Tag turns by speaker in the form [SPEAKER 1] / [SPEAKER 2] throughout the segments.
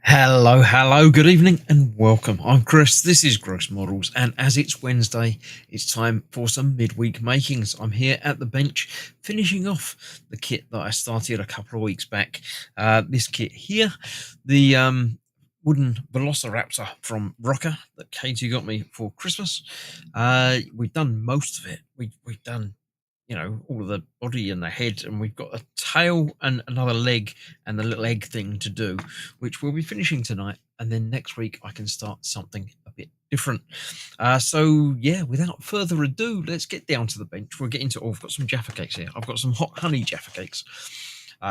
[SPEAKER 1] Hello, good evening and welcome. I'm Chris, this is Gross Models, and as it's Wednesday, it's time for some midweek makings. I'm here at the bench finishing off the kit that I started a couple of weeks back. This kit here, the wooden Velociraptor from Rocker that Katie got me for Christmas. We've done most of it. We've done all of the body and the head, and we've got a tail and another leg and the little egg thing to do, which we'll be finishing tonight. And then next week I can start something a bit different. So yeah, without further ado, let's get down to the bench. We'll get into I've got some Jaffa cakes here. I've got some hot honey Jaffa cakes,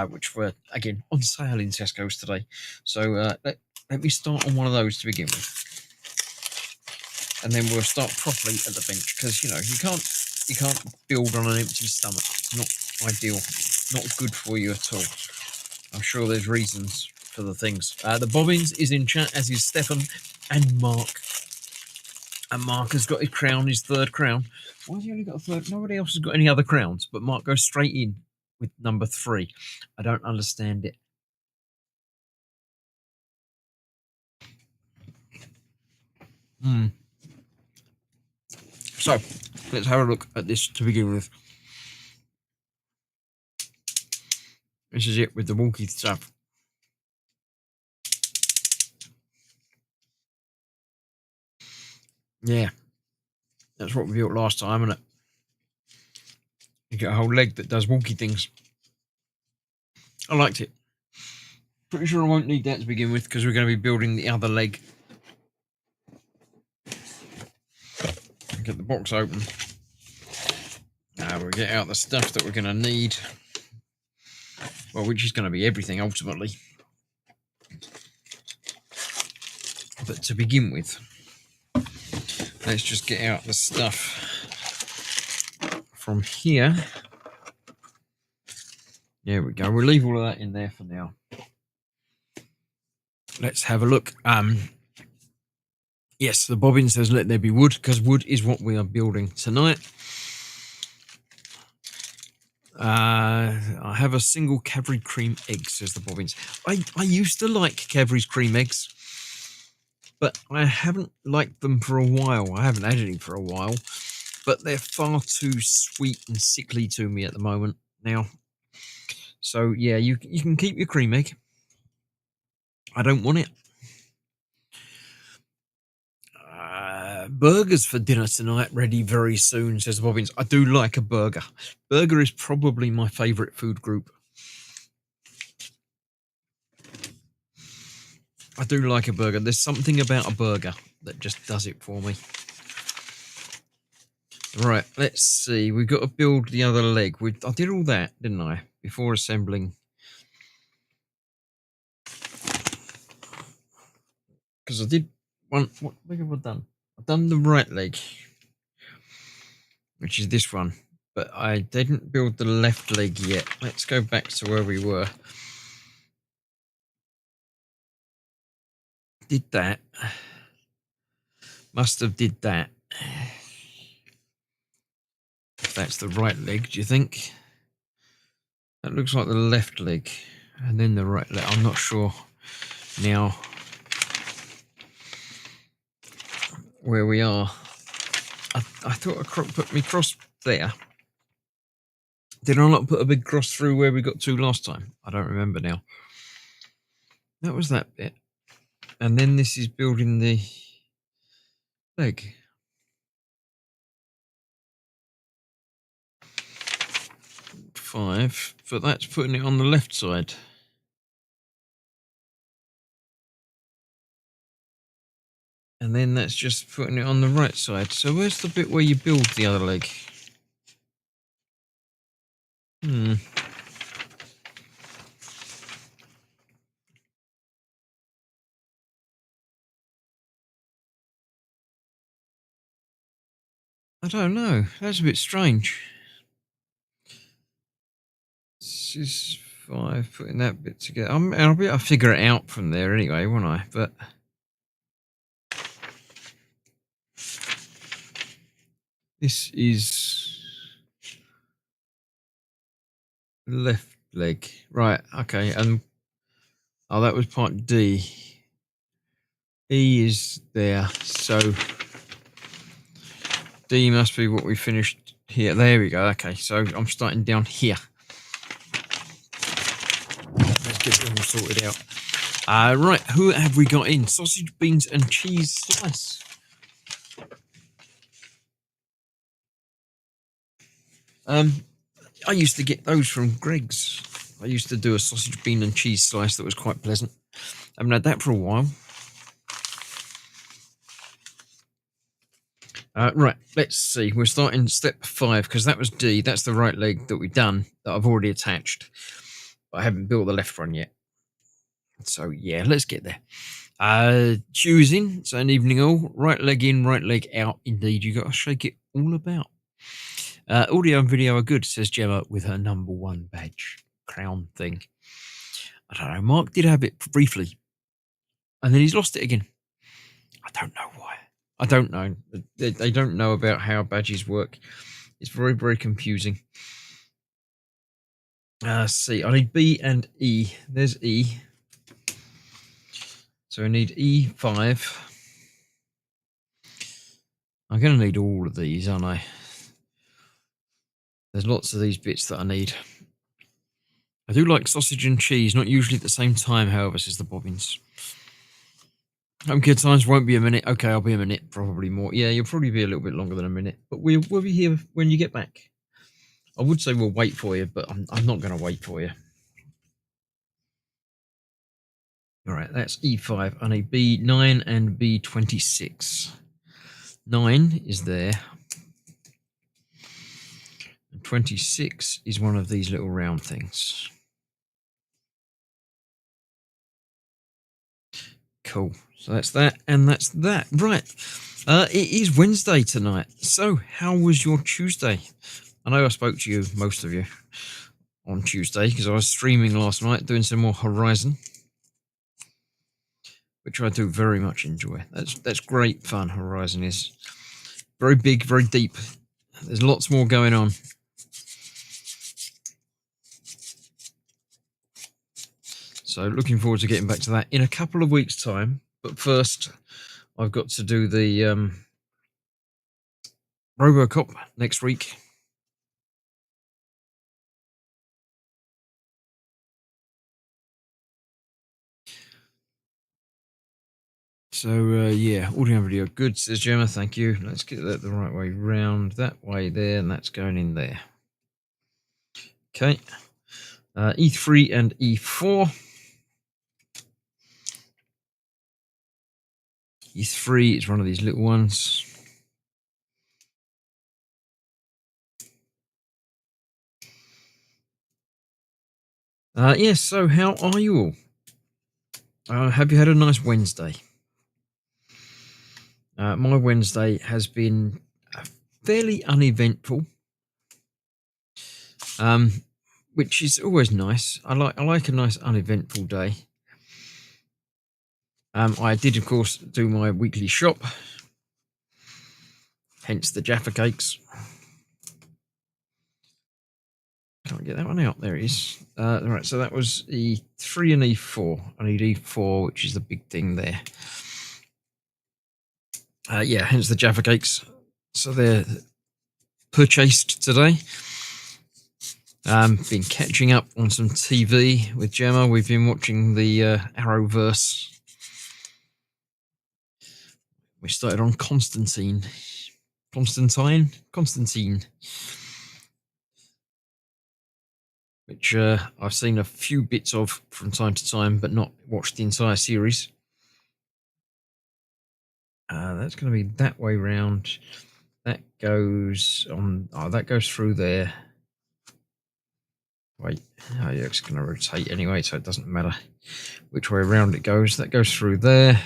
[SPEAKER 1] which were again on sale in Tesco's today. So let me start on one of those to begin with. And then we'll start properly at the bench, because you can't build on an empty stomach. It's not ideal, not good for you at all. I'm sure there's reasons for the things. The Bobbins is in chat, as is Stefan and Mark. And Mark has got his crown, his third crown. Why has he only got a third? Nobody else has got any other crowns, but Mark goes straight in with number 3. I don't understand it. So, let's have a look at this to begin with. This is it with the wonky stuff. Yeah, that's what we built last time, isn't it? You get a whole leg that does wonky things. I liked it. Pretty sure I won't need that to begin with, because we're going to be building the other leg. Get the box open. Now we'll get out the stuff that we're going to need. Well, which is going to be everything ultimately. But to begin with, let's just get out the stuff from here. There we go. We'll leave all of that in there for now. Let's have a look. Yes, the bobbin says let there be wood, because wood is what we are building tonight. I have a single Cadbury cream egg, says the bobbins. I used to like Cadbury's cream eggs, but I haven't liked them for a while. I haven't had any for a while, but they're far too sweet and sickly to me at the moment now. So yeah, you can keep your cream egg. I don't want it. Burgers for dinner tonight, ready very soon, says Bobbins. I do like a burger. Burger is probably my favourite food group. I do like a burger. There's something about a burger that just does it for me. Right, let's see. We've got to build the other leg. I did all that, didn't I, before assembling? Because I did one. What leg have I done? I've done the right leg, which is this one. But I didn't build the left leg yet. Let's go back to where we were. Did that. Must have did that. If that's the right leg, do you think? That looks like the left leg. And then the right leg. I'm not sure now where we are. I thought I put me cross there. Did I not put a big cross through where we got to last time? I don't remember now. That was that bit. And then this is building the leg. Five, but that's putting it on the left side. And then that's just putting it on the right side. So where's the bit where you build the other leg? I don't know. That's a bit strange. This is 5, putting that bit together. I'll be able to figure it out from there anyway, won't I? But this is left leg. Right, okay. And that was part D. E is there, so D must be what we finished here. There we go. Okay, so I'm starting down here. Let's get them all sorted out. Right, who have we got in? Sausage, beans, and cheese slice. I used to get those from Greg's. I used to do a sausage, bean, and cheese slice that was quite pleasant. I haven't had that for a while. Right, let's see. We're starting step 5 because that was D. That's the right leg that we've done that I've already attached. But I haven't built the left one yet. So yeah, let's get there. Choosing, so an evening all. Right leg in, right leg out. Indeed, you got to shake it all about. Audio and video are good, says Gemma with her number 1 badge crown thing. I don't know. Mark did have it briefly, and then he's lost it again. I don't know why. I don't know. They don't know about how badges work. It's very, very confusing. See, I need B and E. There's E. So I need E5. I'm going to need all of these, aren't I? There's lots of these bits that I need. I do like sausage and cheese, not usually at the same time, however, says the Bobbins. Home kid times won't be a minute. Okay, I'll be a minute, probably more. Yeah, you'll probably be a little bit longer than a minute, but we'll be here when you get back. I would say we'll wait for you, but I'm not going to wait for you. All right, that's E5. I need B9 and B26. 9 is there. And 26 is one of these little round things. Cool. So that's that, and that's that. Right. It is Wednesday tonight. So how was your Tuesday? I know I spoke to you, most of you, on Tuesday because I was streaming last night doing some more Horizon, which I do very much enjoy. That's great fun. Horizon is very big, very deep. There's lots more going on. So looking forward to getting back to that in a couple of weeks' time. But first, I've got to do the RoboCop next week. So, yeah, audio and video good, says Gemma. Thank you. Let's get that the right way round. That way there, and that's going in there. Okay. E3 and E4. E3 is one of these little ones. Yes, so how are you all? Have you had a nice Wednesday? My Wednesday has been fairly uneventful, which is always nice. I like a nice uneventful day. I did, of course, do my weekly shop, hence the Jaffa cakes. Can't get that one out. There it is. Right, so that was E3 and E4. I need E4, which is the big thing there. Yeah, hence the Jaffa cakes. So they're purchased today. Been catching up on some TV with Gemma. We've been watching the Arrowverse. We started on Constantine, which I've seen a few bits of from time to time, but not watched the entire series. That's going to be that way round. That goes on. Oh, that goes through there. Wait, oh yeah, it's going to rotate anyway, so it doesn't matter which way around it goes. That goes through there.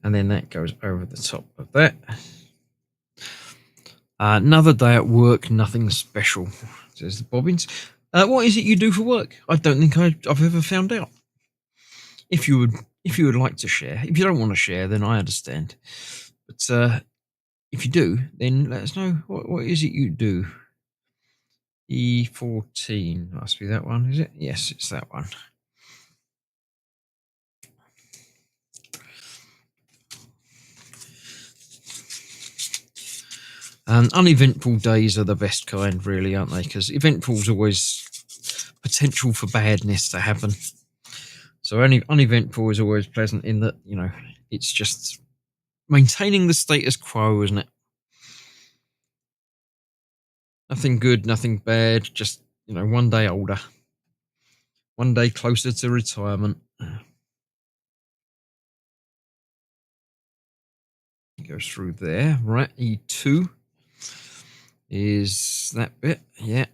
[SPEAKER 1] And then that goes over the top of that. Another day at work, nothing special, says the Bobbins. What is it you do for work? I don't think I've ever found out. If you would like to share. If you don't want to share, then I understand. But if you do, then let us know. What is it you do? E14 must be that one, is it? Yes, it's that one. Uneventful days are the best kind, really, aren't they? Because eventful's always potential for badness to happen. So uneventful is always pleasant in that, it's just maintaining the status quo, isn't it? Nothing good, nothing bad, just, one day older. One day closer to retirement. It goes through there, right? E2 is that bit, yeah.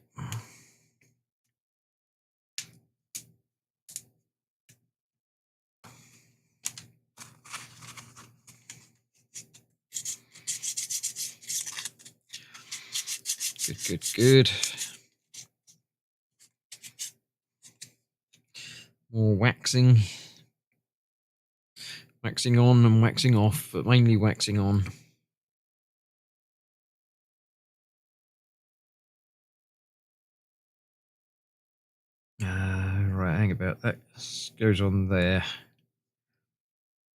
[SPEAKER 1] Good. More waxing. Waxing on and waxing off, but mainly waxing on. Right, hang about that. Goes on there.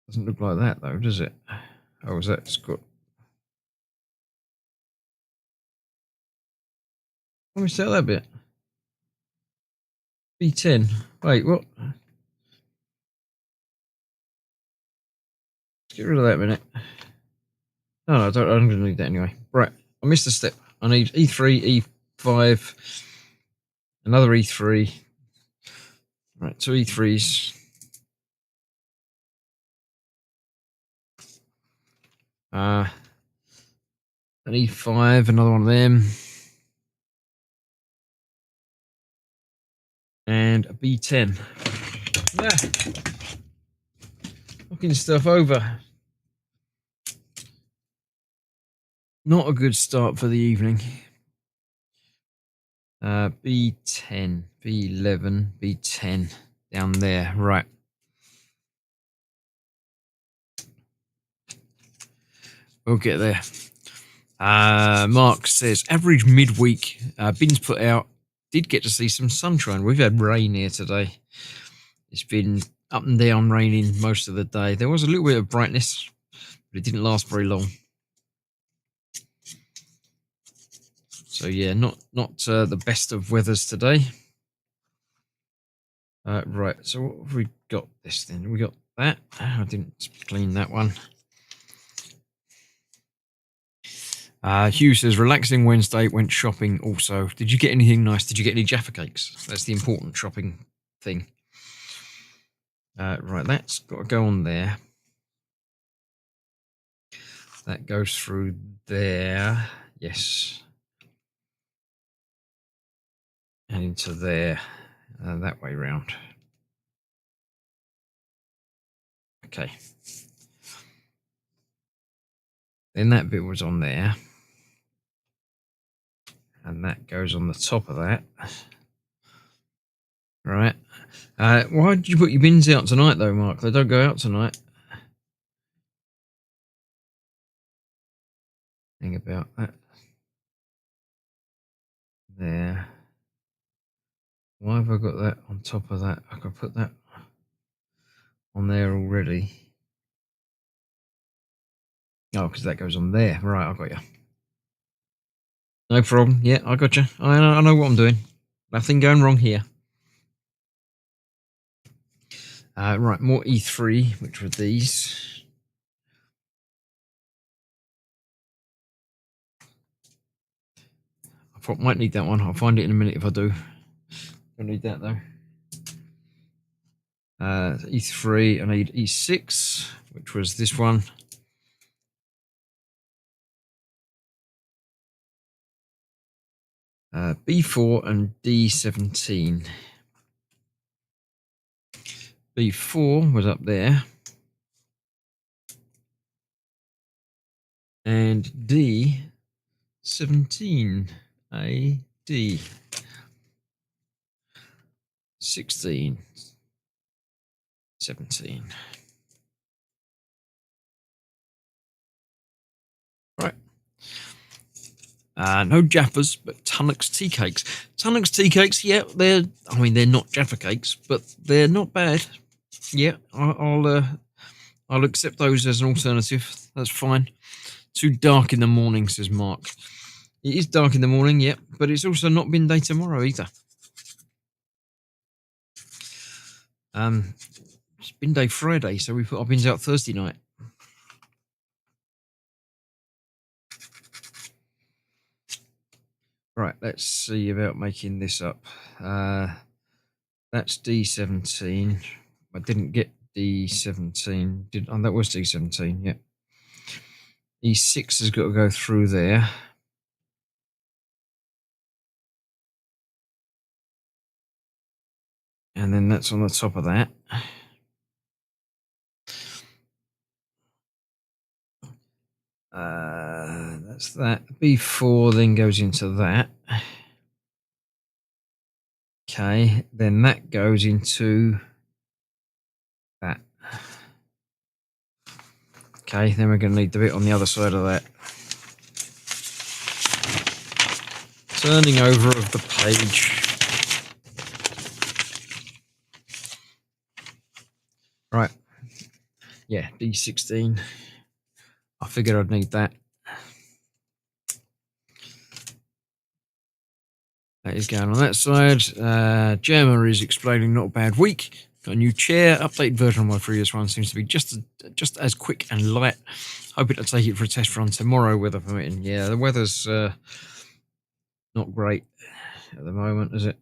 [SPEAKER 1] Doesn't look like that though, does it? Oh, is that got? Let me sell that bit. B10. Wait, what? Let's get rid of that a minute. No, I'm going to need that anyway. Right, I missed a step. I need E3, E5, another E3. Right, 2 E3s. An E5, another one of them. And a B10. Knocking stuff over. Not a good start for the evening. B10, B11, B10 down there. Right. We'll get there. Mark says, average midweek bins put out. Did get to see some sunshine. We've had rain here today. It's been up and down raining most of the day. There was a little bit of brightness, but it didn't last very long. So yeah, not the best of weathers today. Right, so what have we got this then? We got that. I didn't clean that one. Hugh says, relaxing Wednesday, went shopping also. Did you get anything nice? Did you get any Jaffa cakes? That's the important shopping thing. Right, that's got to go on there. That goes through there. Yes. And into there. That way round. Okay. Then that bit was on there. And that goes on the top of that. Right. Why did you put your bins out tonight, though, Mark? They don't go out tonight. Think about that. There. Why have I got that on top of that? I could put that on there already. Oh, because that goes on there. Right, I got you. No problem. Yeah, I got you. I know what I'm doing. Nothing going wrong here. Right, more E3, which were these. I might need that one. I'll find it in a minute if I do. Don't need that though. E3, I need E6, which was this one. B4 and D17. B4 was up there. And D17. A, D. 16. 17. Right. No Jaffas, but Tunnocks tea cakes. Tunnocks tea cakes, yeah, they're not Jaffa cakes, but they're not bad. Yeah, I'll accept those as an alternative. That's fine. Too dark in the morning, says Mark. It is dark in the morning, yep, but it's also not bin day tomorrow either. It's bin day Friday, so we put our bins out Thursday night. Right, let's see about making this up. That's D17. I didn't get D17. Oh, that was D17, yeah. E6 has got to go through there. And then that's on the top of that. That's that. B4 then goes into that. Okay, then that goes into that. Okay, then we're going to need the bit on the other side of that. Turning over of the page. Right. Yeah, D16. I figured I'd need that. That is going on that side. Gemma is explaining not a bad week. Got a new chair. Updated version of my previous one seems to be just as quick and light. Hoping to take it for a test run tomorrow, weather permitting. Yeah, the weather's not great at the moment, is it?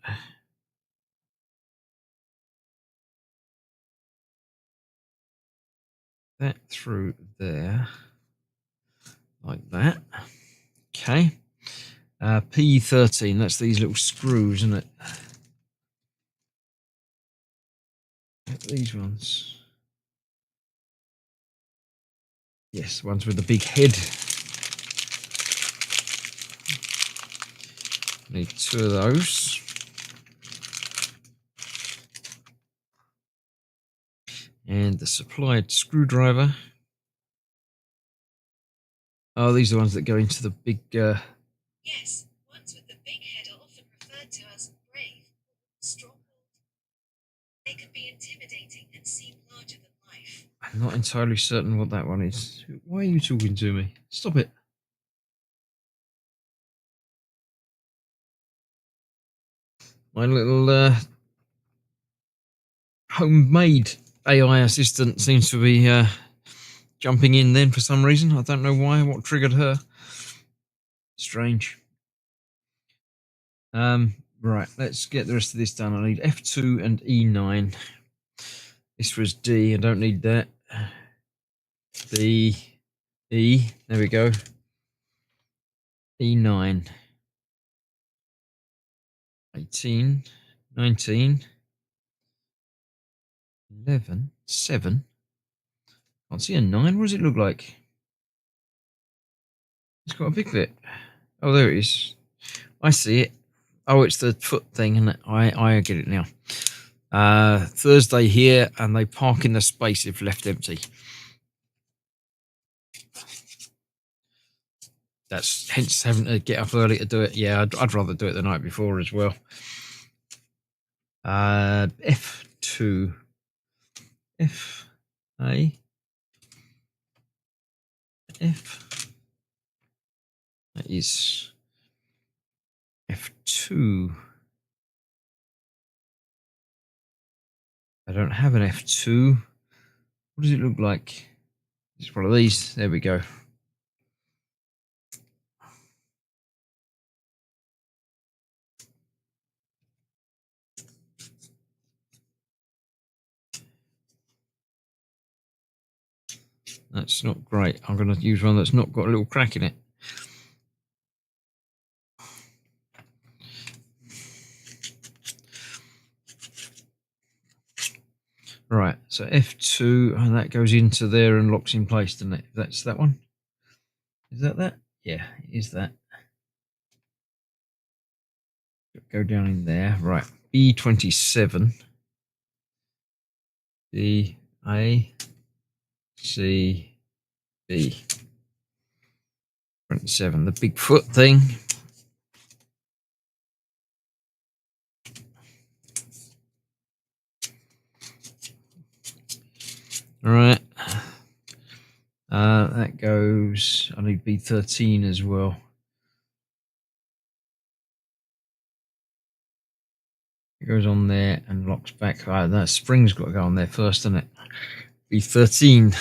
[SPEAKER 1] That through there. Like that. Okay. P13, that's these little screws, isn't it? These ones. Yes, the ones with the big head. Need 2 of those. And the supplied screwdriver. Oh, these are the ones that go into the big...
[SPEAKER 2] Yes, ones with the big head are often referred to as brave or strong-willed. They can be intimidating and seem larger than life.
[SPEAKER 1] I'm not entirely certain what that one is. Why are you talking to me? Stop it. My little homemade AI assistant seems to be jumping in then for some reason. I don't know why. What triggered her? Strange. Right, let's get the rest of this done. I need F2 and E9. This was D. I don't need that. B, E. There we go. E9. 18, 19, 11, 7. Can't see a 9. What does it look like? It's got a big bit. Oh, there it is. I see it. Oh, it's the foot thing, isn't it? I get it now. Thursday here, and they park in the space if left empty. That's hence having to get up early to do it. Yeah, I'd rather do it the night before as well. F2. F. A. F. That is F2. I don't have an F2. What does it look like? It's one of these. There we go. That's not great. I'm going to use one that's not got a little crack in it. Right, so F2, and that goes into there and locks in place, doesn't it? That's that one. Is that? Yeah, it is that. Go down in there. Right, B27. D, A, C, B. 27, the big foot thing. All right. That goes goes. I need B13 as well. It goes on there and locks back. That spring's got to go on there first, doesn't it? B13.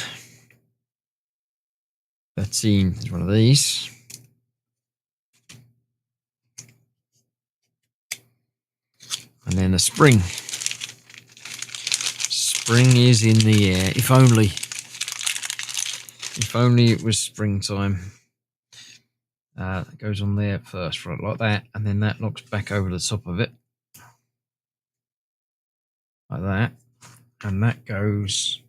[SPEAKER 1] 13 is one of these. And then a spring. Spring is in the air. If only. If only it was springtime. It goes on there first, right, like that. And then that locks back over the top of it. Like that. And that goes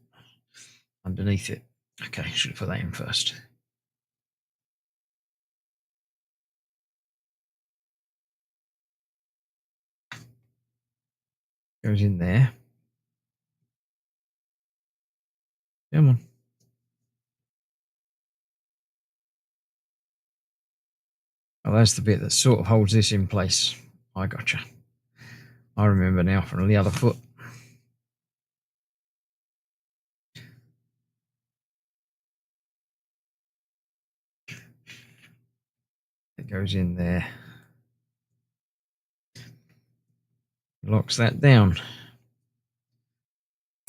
[SPEAKER 1] underneath it. Okay, should have put that in first. Goes in there. Come on. Oh, that's the bit that sort of holds this in place. I gotcha. I remember now from the other foot. It goes in there. Locks that down.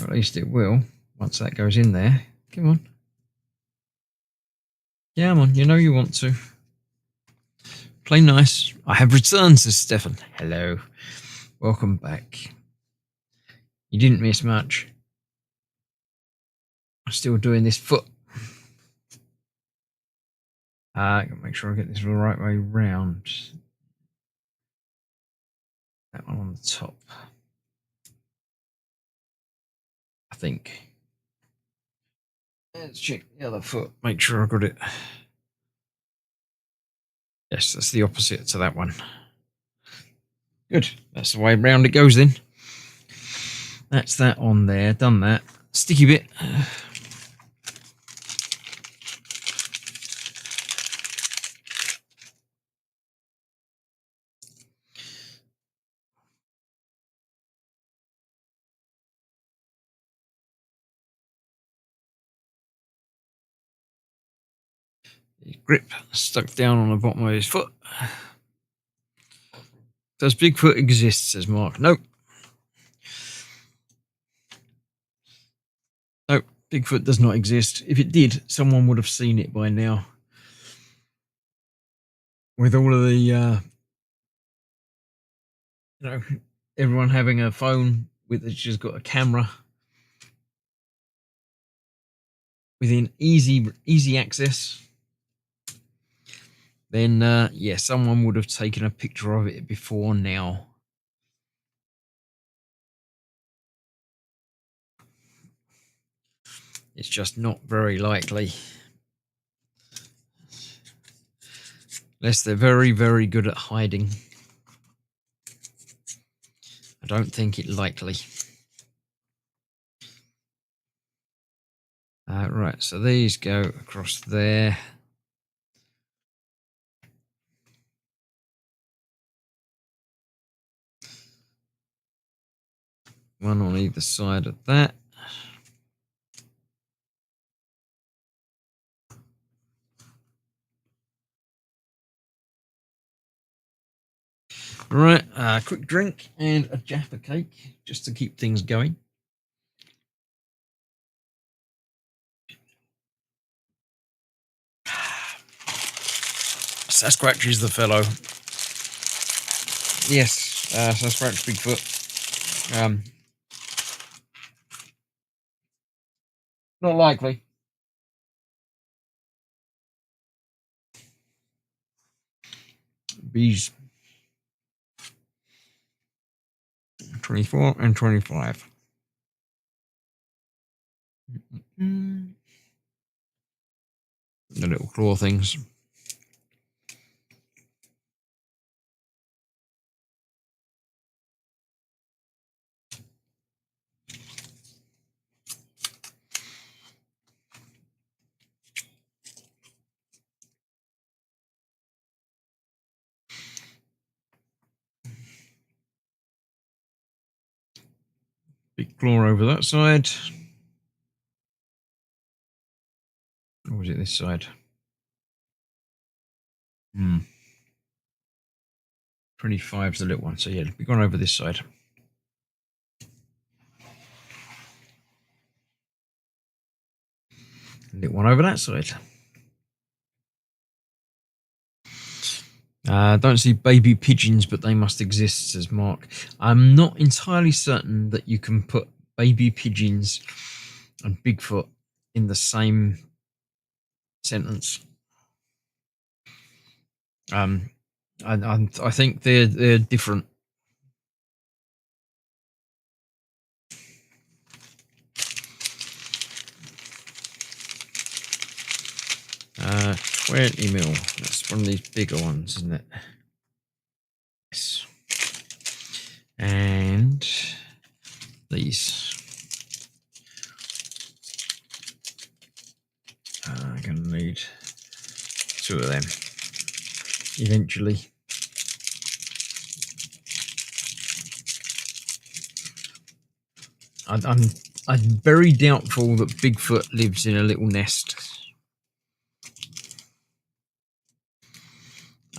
[SPEAKER 1] Or at least it will once that goes in there. Come on. Come on, you know you want to. Play nice. I have returned, says Stefan. Hello. Welcome back. You didn't miss much. I'm still doing this foot. Gotta make sure I get this the right way round. That one on the top. I think. Let's check the other foot. Make sure I got it. Yes, that's the opposite to that one. Good. That's the way round it goes then. That's that on there. Done that. Sticky bit. Grip stuck down on the bottom of his foot. Does Bigfoot exist, says Mark. Nope. Nope. Bigfoot does not exist. If it did, someone would have seen it by now. With all of the, everyone having a phone with it's just got a camera within easy access, then yeah, someone would have taken a picture of it before now. It's just not very likely. Unless they're very, very good at hiding. I don't think it likely. Right, so these go across there. One on either side of that. Right, quick drink and a Jaffa cake just to keep things going. Sasquatch is the fellow. Yes, Sasquatch Bigfoot. Not likely. Bees. 24 and 25. The little claw things. Big claw over that side. Or was it this side? 25's the little one. So yeah, we've gone over this side. Little one over that side. Don't see baby pigeons, but they must exist, says Mark. I'm not entirely certain that you can put baby pigeons and Bigfoot in the same sentence. I think they're different. Uh, 20 mil. That's one of these bigger ones, isn't it? Yes. And these. I'm going to need 2 of them eventually. I'm very doubtful that Bigfoot lives in a little nest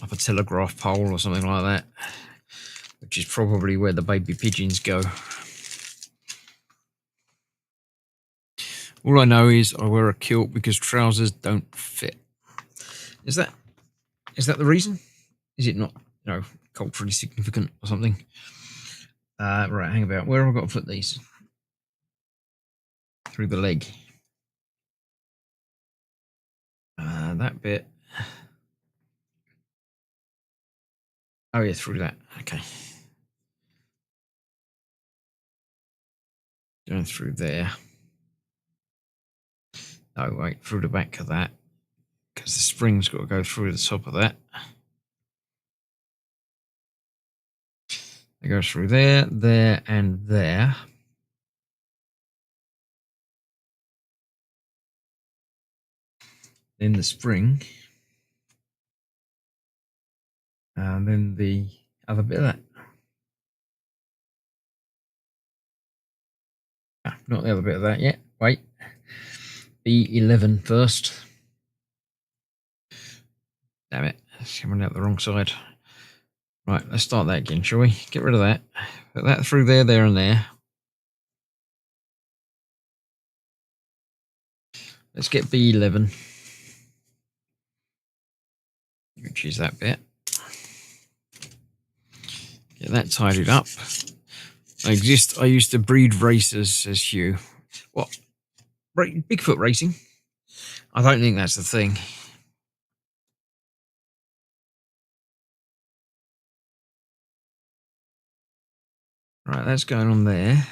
[SPEAKER 1] up a telegraph pole or something like that, which is probably where the baby pigeons go. All I know is I wear a kilt because trousers don't fit. Is that the reason? Is it not, culturally significant or something? Right, hang about. Where have I got to put these? Through the leg. That bit. Oh yeah, through that. Okay. Going through there. Oh wait, through the back of that. Because the spring's got to go through the top of that. It goes through there, there, and there. Then the spring. And then the other bit of that. Not the other bit of that yet. Wait. B11 first. Damn it. It's coming out the wrong side. Right, let's start that again, shall we? Get rid of that. Put that through there, there, and there. Let's get B11, which is that bit. Get that tidied up. I used to breed racers, says Hugh. What? Bigfoot racing? I don't think that's the thing. Right, that's going on there.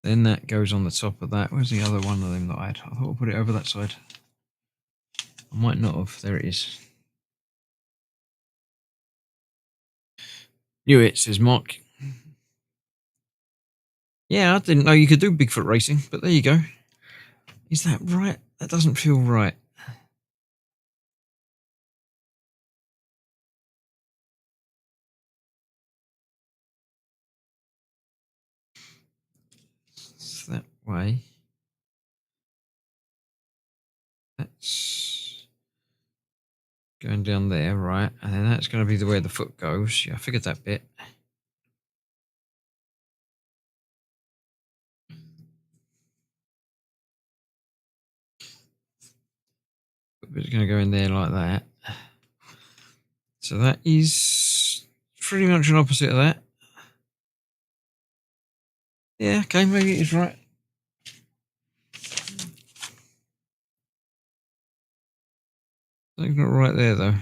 [SPEAKER 1] Then that goes on the top of that. Where's the other one of them that I had? I thought I'd put it over that side. I might not have. There it is. Knew it, says Mark. Yeah, I didn't know you could do Bigfoot racing, but there you go. Is that right? That doesn't feel right. It's that way. That's going down there, right? And then that's going to be the way the foot goes. Yeah, I figured that bit. It's going to go in there like that. So that is pretty much an opposite of that. Yeah, okay, maybe it is right. Something's not right there, though.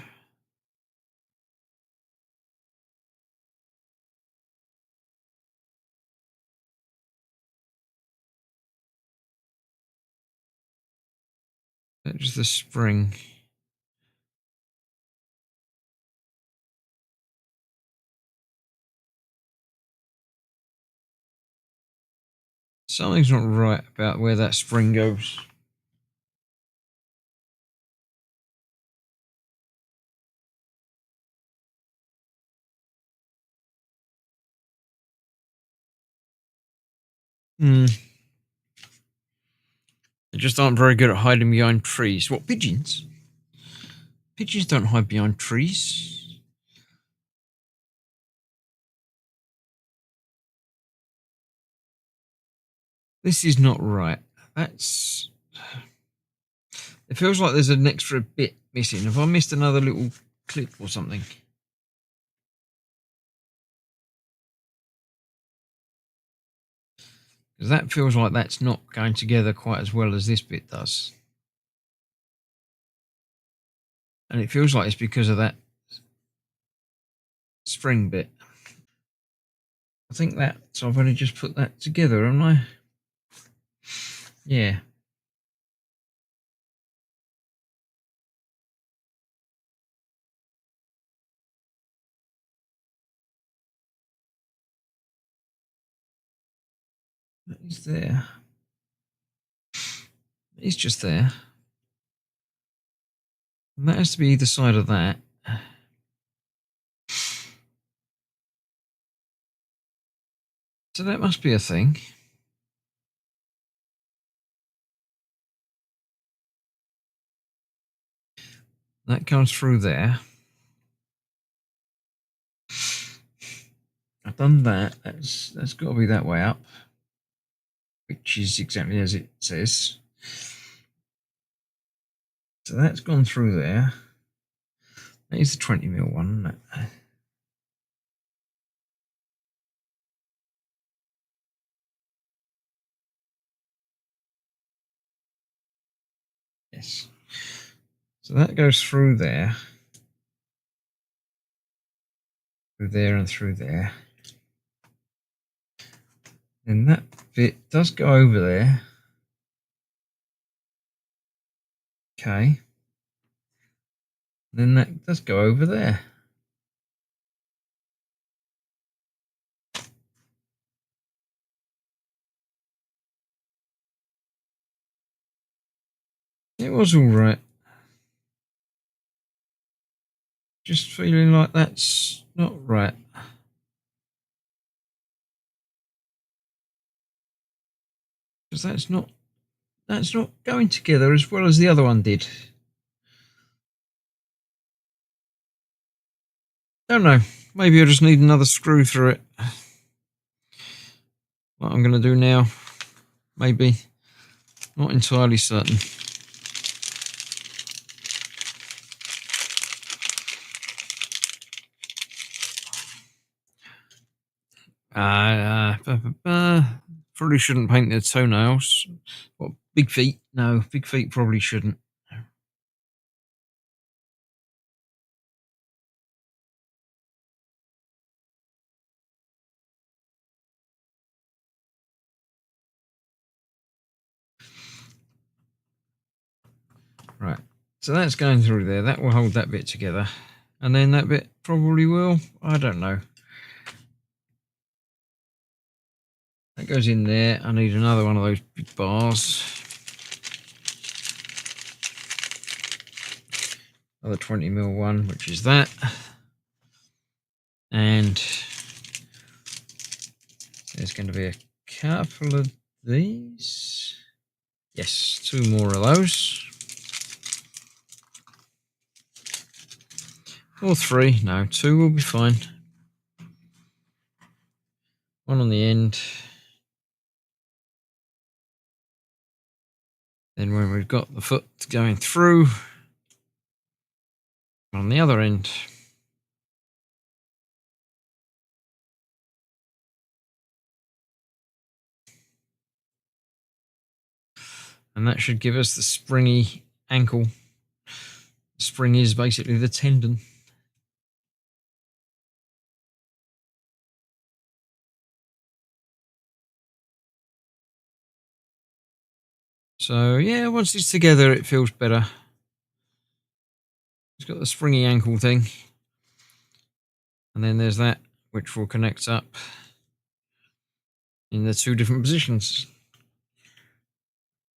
[SPEAKER 1] That's just the spring. Something's not right about where that spring goes. They just aren't very good at hiding behind trees. What, pigeons? Pigeons don't hide behind trees. This is not right. That's... It feels like there's an extra bit missing. Have I missed another little clip or something? Because that feels like that's not going together quite as well as this bit does. And it feels like it's because of that spring bit. I think that, so I've only just put that together, haven't I? Yeah. That is there. It's just there. And that has to be either side of that. So that must be a thing. That comes through there. I've done that. That's got to be that way up, which is exactly as it says. So that's gone through there. That is the 20mm one, isn't it? Yes. So that goes through there, and through there. And that bit does go over there. Okay. Then that does go over there. It was all right. Just feeling like that's not right. Because that's not going together as well as the other one did. Don't know. Maybe I just need another screw through it. What I'm going to do now. Maybe. Not entirely certain. Probably shouldn't paint their toenails. What, big feet? No, big feet probably shouldn't. Right. So that's going through there. That will hold that bit together. And then that bit probably will. I don't know. That goes in there. I need another one of those big bars. Another 20mm one, which is that. And there's going to be a couple of these. Yes, 2 more of those. Or 3. No, 2 will be fine. One on the end. Then when we've got the foot going through, on the other end. And that should give us the springy ankle. The spring is basically the tendon. So yeah, once it's together, it feels better. It's got the springy ankle thing. And then there's that, which will connect up in the 2 different positions.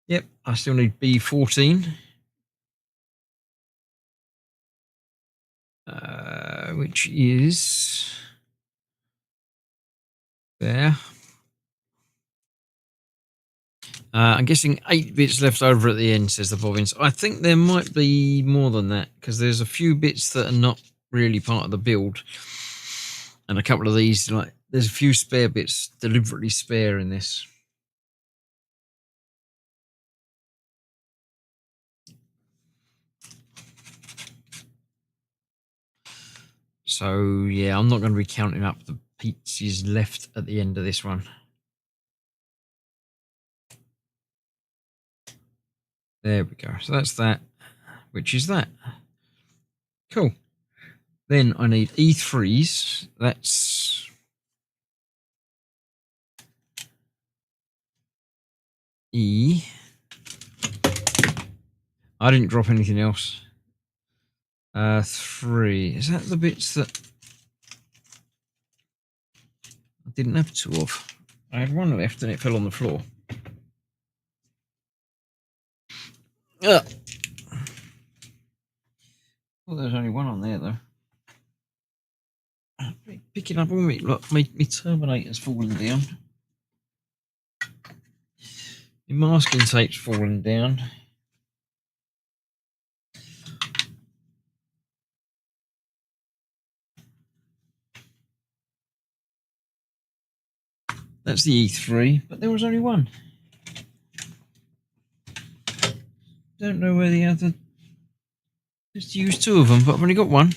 [SPEAKER 1] Yep, I still need B14. Which is there. I'm guessing 8 bits left over at the end, says the bobbins. I think there might be more than that, because there's a few bits that are not really part of the build. And a couple of these, like, there's a few spare bits deliberately spare in this. So, yeah, I'm not going to be counting up the pieces left at the end of this one. There we go. So that's that, which is that. Cool. Then I need E3s. That's E. I didn't drop anything else. 3. Is that the bits that I didn't have 2 of? I had 1 left and it fell on the floor. Well, there's only 1 on there though. Picking up all me, look, my Terminator's falling down. My masking tape's falling down. That's the E3, but there was only 1. Don't know where the other. Just used 2 of them, but I've only got 1.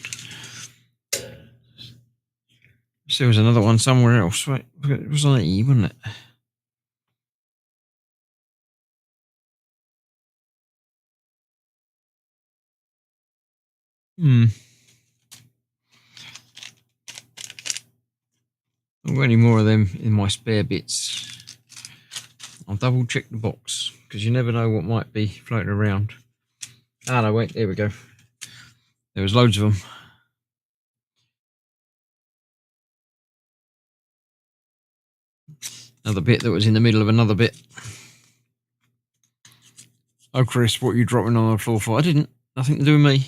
[SPEAKER 1] So there was another one somewhere else. Right, it was on E, wasn't it? I've got any more of them in my spare bits. I'll double check the box, because you never know what might be floating around. Ah, no, wait, there we go. There was loads of them. Another bit that was in the middle of another bit. Oh, Chris, what are you dropping on the floor for? I didn't. Nothing to do with me.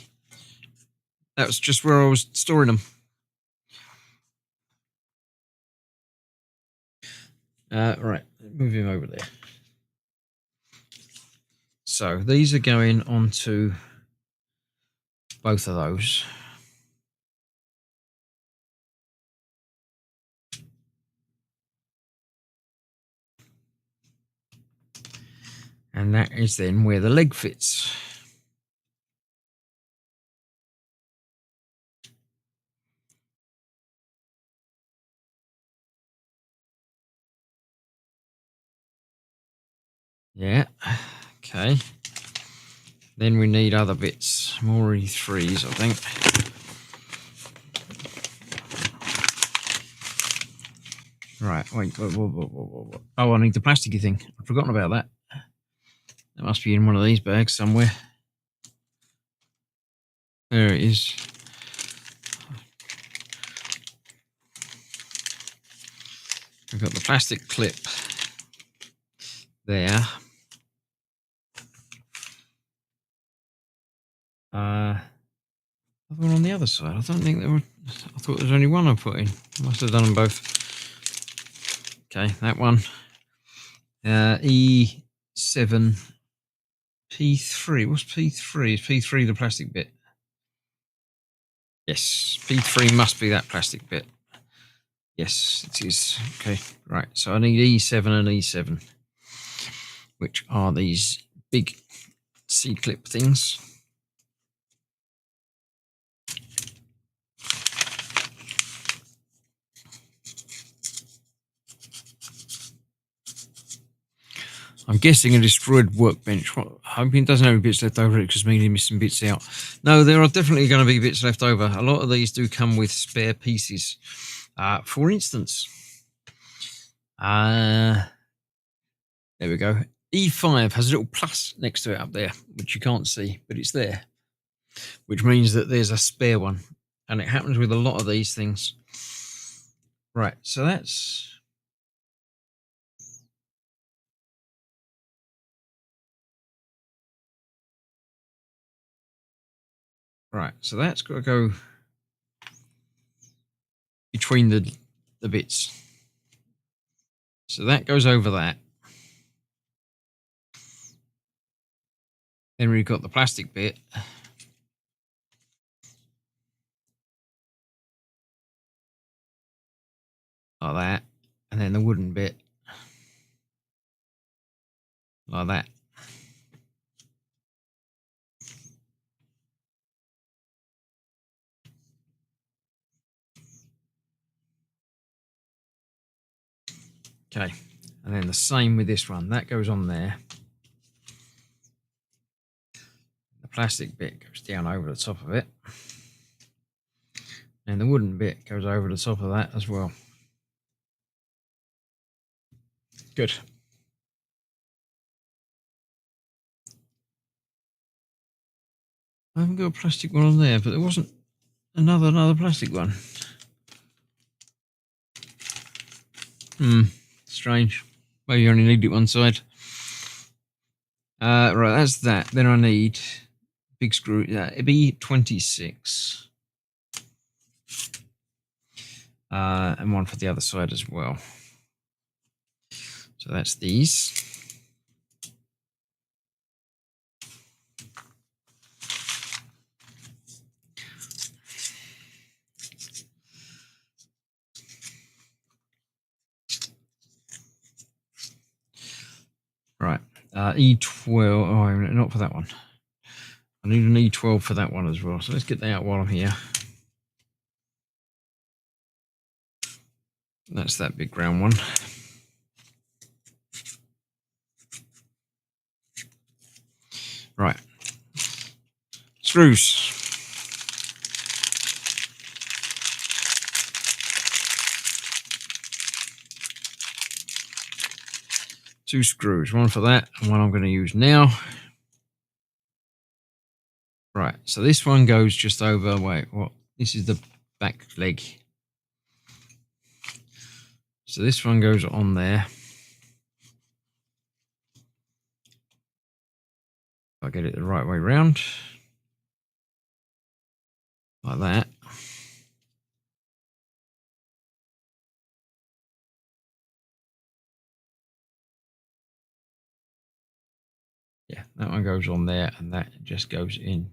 [SPEAKER 1] That was just where I was storing them. Right, move him over there. So these are going onto both of those. And that is then where the leg fits. Yeah, okay. Then we need other bits, more E3s, I think. Right, wait. Oh, I need the plasticky thing. I've forgotten about that. That must be in one of these bags somewhere. There it is. I've got the plastic clip there. Other one on the other side. I don't think there were. I thought there was only 1 I put in. I must have done them both. Okay, that one. E7 P3. What's P3? Is P3 the plastic bit? Yes, P3 must be that plastic bit. Yes, it is. Okay, right. So I need E7 and E7, which are these big C-clip things. I'm guessing a destroyed workbench. Hoping it doesn't have any bits left over, it because means missing bits out. No, there are definitely going to be bits left over. A lot of these do come with spare pieces. For instance, there we go. E5 has a little plus next to it up there, which you can't see, but it's there, which means that there's a spare one. And it happens with a lot of these things. Right, so that's... Right, so that's got to go between the bits. So that goes over that. Then we've got the plastic bit. Like that. And then the wooden bit. Like that. Okay. And then the same with this one. That goes on there. The plastic bit goes down over the top of it. And the wooden bit goes over the top of that as well. Good. I haven't got a plastic one on there, but there wasn't another plastic one. Strange. Maybe you only need it one side. Right, that's that. Then I need big screw. B26. And one for the other side as well. So that's these. Right. E12. Oh, not for that one. I need an E12 for that one as well. So let's get that out while I'm here. That's that big round one. Right. Screws. Two screws, one for that and one I'm going to use now. Right, so this one goes just over, wait, what? This is the back leg. So this one goes on there. If I get it the right way round. Like that. Yeah, that one goes on there and that just goes in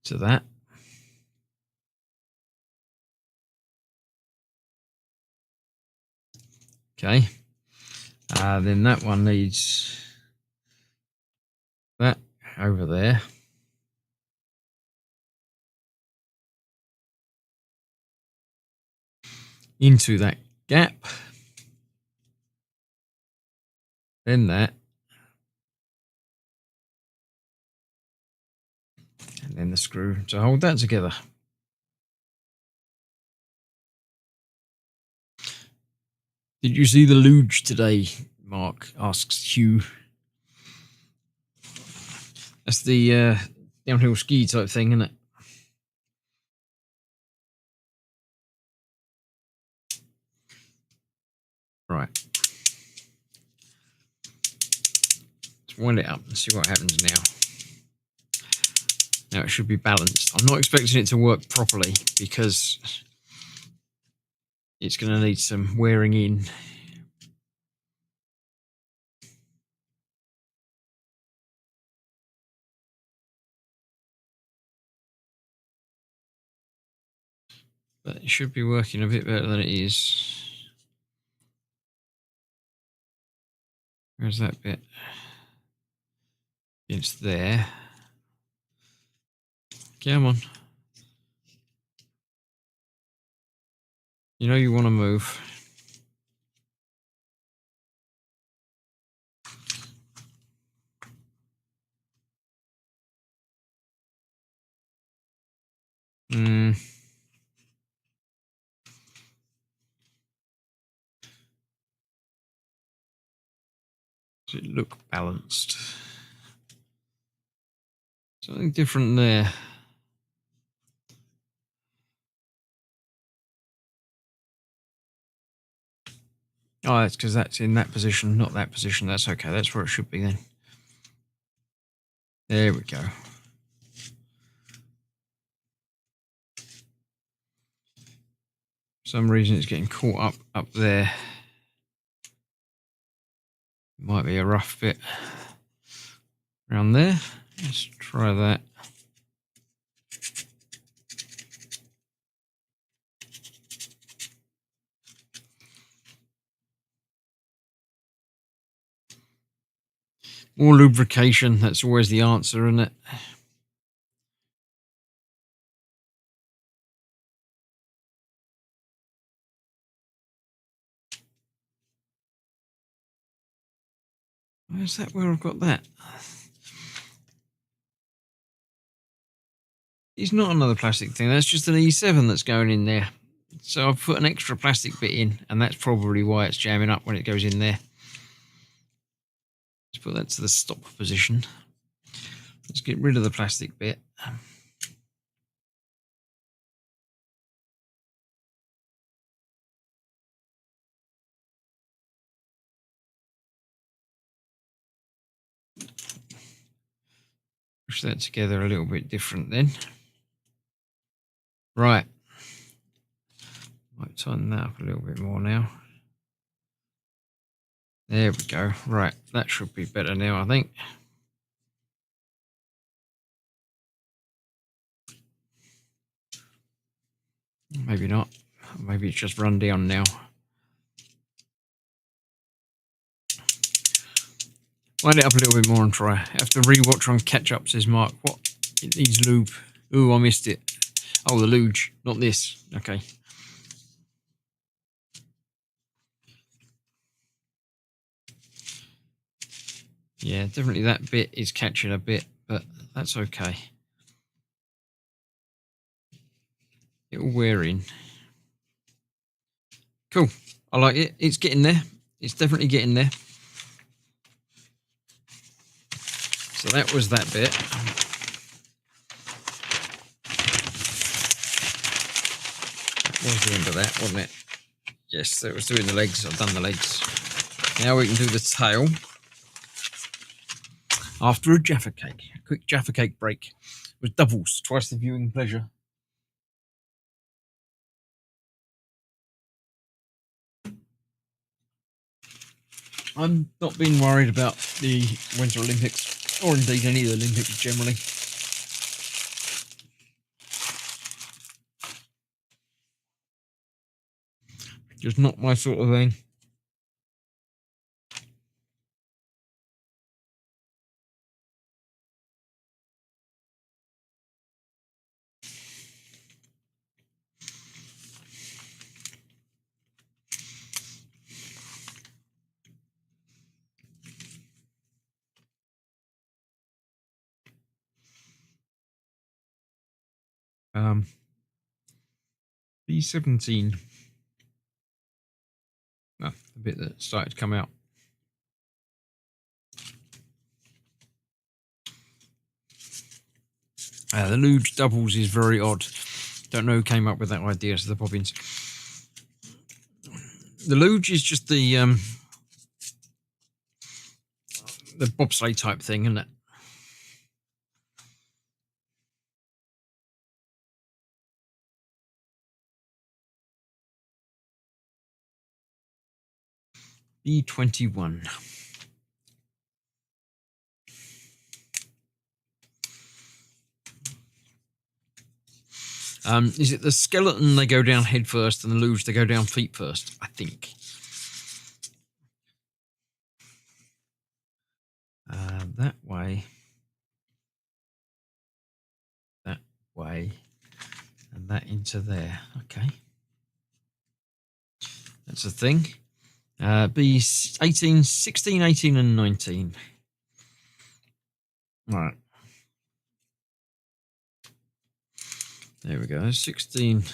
[SPEAKER 1] to that. Okay. Then that one needs that over there. Into that gap. Then that. And then the screw to hold that together. Did you see the luge today? Mark asks Hugh. That's the downhill ski type thing, isn't it? Right. Let's wind it up and see what happens now. Now it should be balanced. I'm not expecting it to work properly because it's going to need some wearing in. But it should be working a bit better than it is. Where's that bit? It's there. Come on. You know you want to move. Does it look balanced? Something different there. Oh, that's because that's in that position, not that position. That's okay. That's where it should be then. There we go. For some reason it's getting caught up there. Might be a rough bit. around there. Let's try that. More lubrication, that's always the answer, isn't it? Where's that? Where I've got that? It's not another plastic thing. That's just an E7 that's going in there. So I've put an extra plastic bit in, and that's probably why it's jamming up when it goes in there. Let's put that to the stop position. Let's get rid of the plastic bit. Push that together a little bit different then. Right. Might tighten that up a little bit more now. There we go. Right, that should be better now, I think. Maybe not. Maybe it's just run down now. Wind it up a little bit more and try. I have to rewatch on catch up, says Mark. What? It needs lube. Ooh, I missed it. Oh, the luge, not this. Okay. Yeah, definitely that bit is catching a bit, but that's okay. It'll wear in. Cool. I like it. It's getting there. It's definitely getting there. So that was that bit. That was the end of that, wasn't it? Yes, that was doing the legs. I've done the legs. Now we can do the tail. After a Jaffa cake. A quick Jaffa cake break. With doubles. Twice the viewing pleasure. I'm not being worried about the Winter Olympics, or indeed any of the Olympics generally. Just not my sort of thing. B17. Oh, the bit that started to come out. The luge doubles is very odd. Don't know who came up with that idea, so the bobbins. The luge is just the bobsleigh type thing, isn't it? B21. Is it the skeleton they go down head first and the luge they go down feet first? I think. That way. That way. And that into there. Okay. That's a thing. B18, 16, 18, and 19. All right. There we go. 16,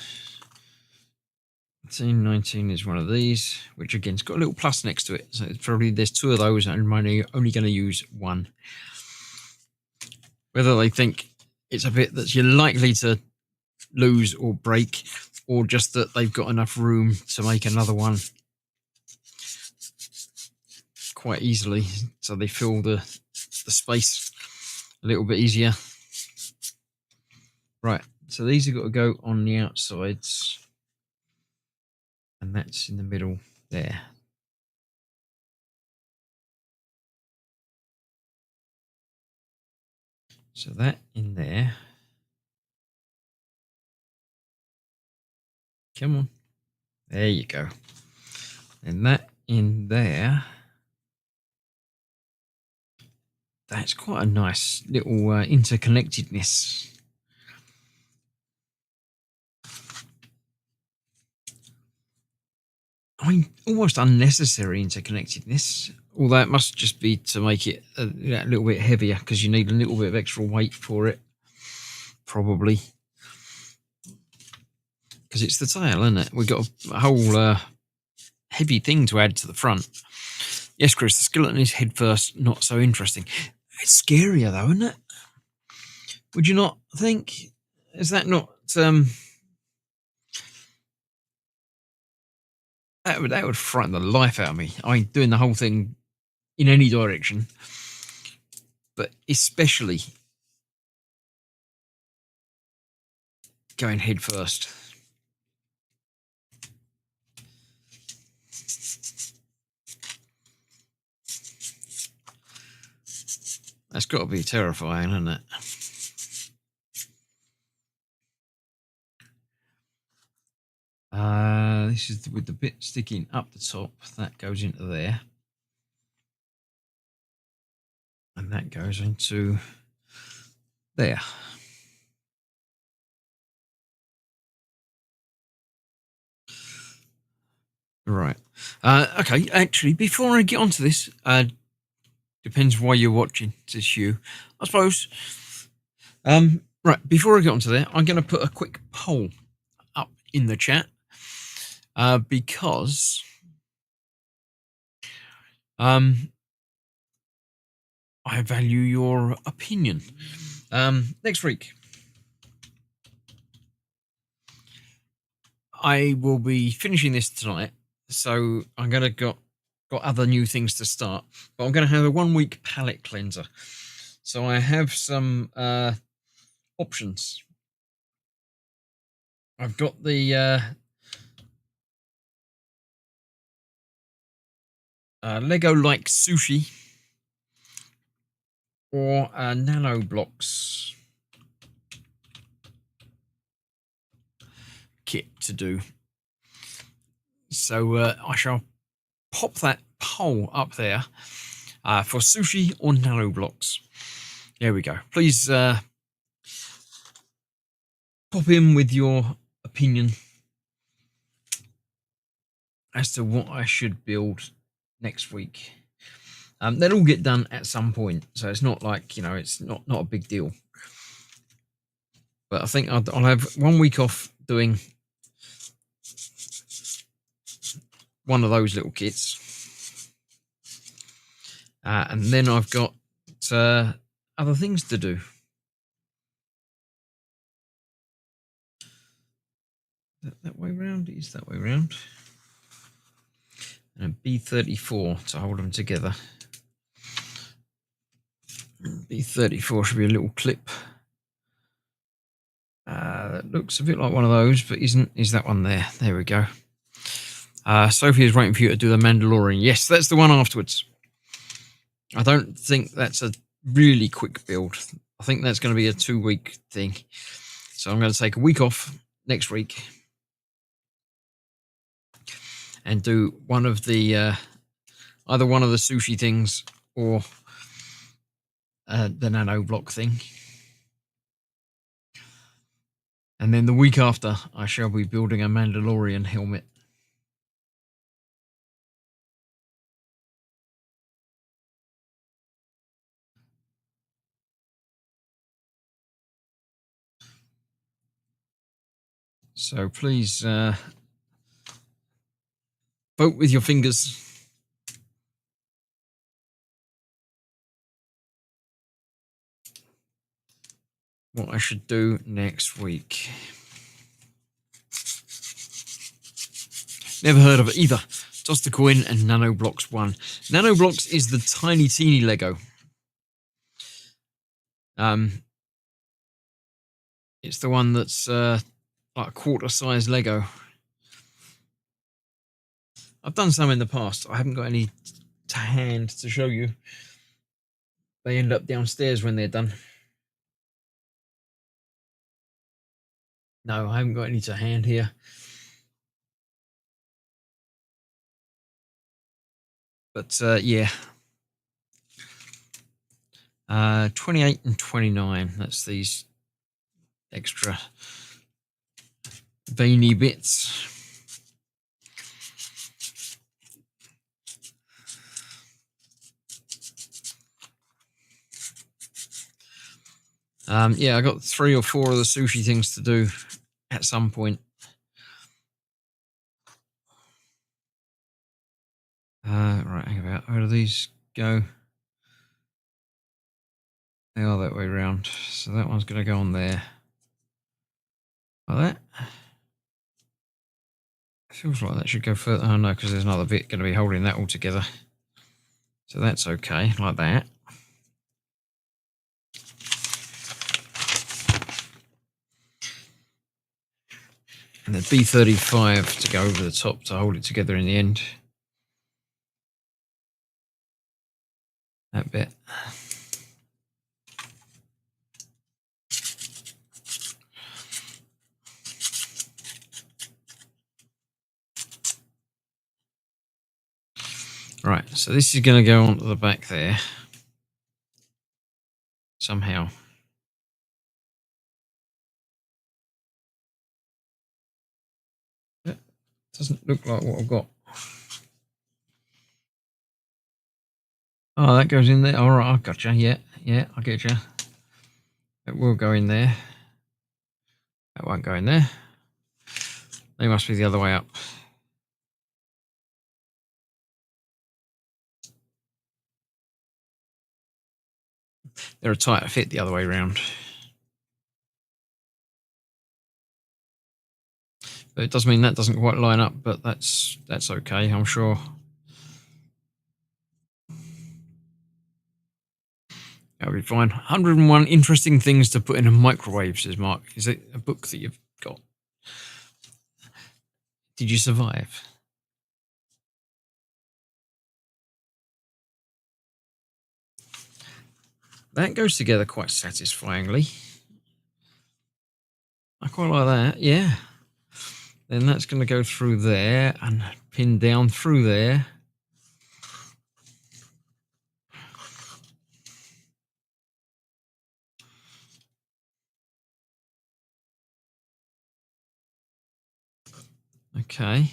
[SPEAKER 1] 18, 19 is one of these, which again's got a little plus next to it. So it's probably there's two of those, and I'm only going to use one. Whether they think it's a bit that you're likely to lose or break, or just that they've got enough room to make another one quite easily, so they fill the space a little bit easier. Right, so these have got to go on the outsides, and that's in the middle there. So that in there. Come on. There you go. And that in there. That's quite a nice little interconnectedness. I mean, almost unnecessary interconnectedness. Although it must just be to make it a little bit heavier because you need a little bit of extra weight for it. Probably. Because it's the tail, isn't it? We've got a whole heavy thing to add to the front. Yes, Chris, the skeleton is head first, not so interesting. It's scarier though, isn't it? Would you not think? Is that not that would frighten the life out of me. I mean, doing the whole thing in any direction, but especially going head first. That's got to be terrifying, isn't it? This is with the bit sticking up the top. That goes into there. And that goes into there. Right. Okay, actually, before I get onto this, depends why you're watching this, you, I suppose. Right, before I get onto there, I'm going to put a quick poll up in the chat because I value your opinion. Next week, I will be finishing this tonight, so I'm going to got other new things to start, but I'm going to have a 1 week palette cleanser. So I have some options. I've got the Lego like sushi or nano blocks kit to do. So I shall pop that poll up there for sushi or nano blocks. There we go. Please pop in with your opinion as to what I should build next week. They'll all get done at some point, so it's not like, you know, it's not a big deal. But I think I'll have 1 week off doing one of those little kits, and then I've got other things to do. That way round? It is that way round. And a B34 to hold them together. B34 should be a little clip. That looks a bit like one of those, but is that one there? There we go. Sophie is waiting for you to do the Mandalorian. Yes, that's the one afterwards. I don't think that's a really quick build. I think that's going to be a 2 week thing. So I'm going to take a week off next week and do one of the either one of the sushi things or the nano block thing. And then the week after, I shall be building a Mandalorian helmet. So please vote with your fingers. What I should do next week. Never heard of it either. Toss the coin and Nano Blocks 1. Nano Blocks is the tiny, teeny Lego. It's the one that's like a quarter-size Lego. I've done some in the past. I haven't got any to hand to show you. They end up downstairs when they're done. No, I haven't got any to hand here. But yeah, 28 and 29. That's these extra veiny bits. Yeah, I got 3 or 4 of the sushi things to do at some point. Right, hang about. Where do these go? They are that way round. So that one's going to go on there. Like that. Feels like that should go further. Oh no, because there's another bit going to be holding that all together. So that's okay, like that. And the B35 to go over the top to hold it together in the end. That bit. Right, so this is going to go onto the back there. Somehow. It doesn't look like what I've got. Oh, that goes in there. All right, I gotcha. Yeah, I get you. It will go in there. That won't go in there. They must be the other way up. They're a tighter fit the other way round. But it does mean that doesn't quite line up, but that's okay, I'm sure. That'll be fine. 101 interesting things to put in a microwave, says Mark. Is it a book that you've got? Did you survive? That goes together quite satisfyingly. I quite like that, yeah. Then that's going to go through there and pin down through there. Okay.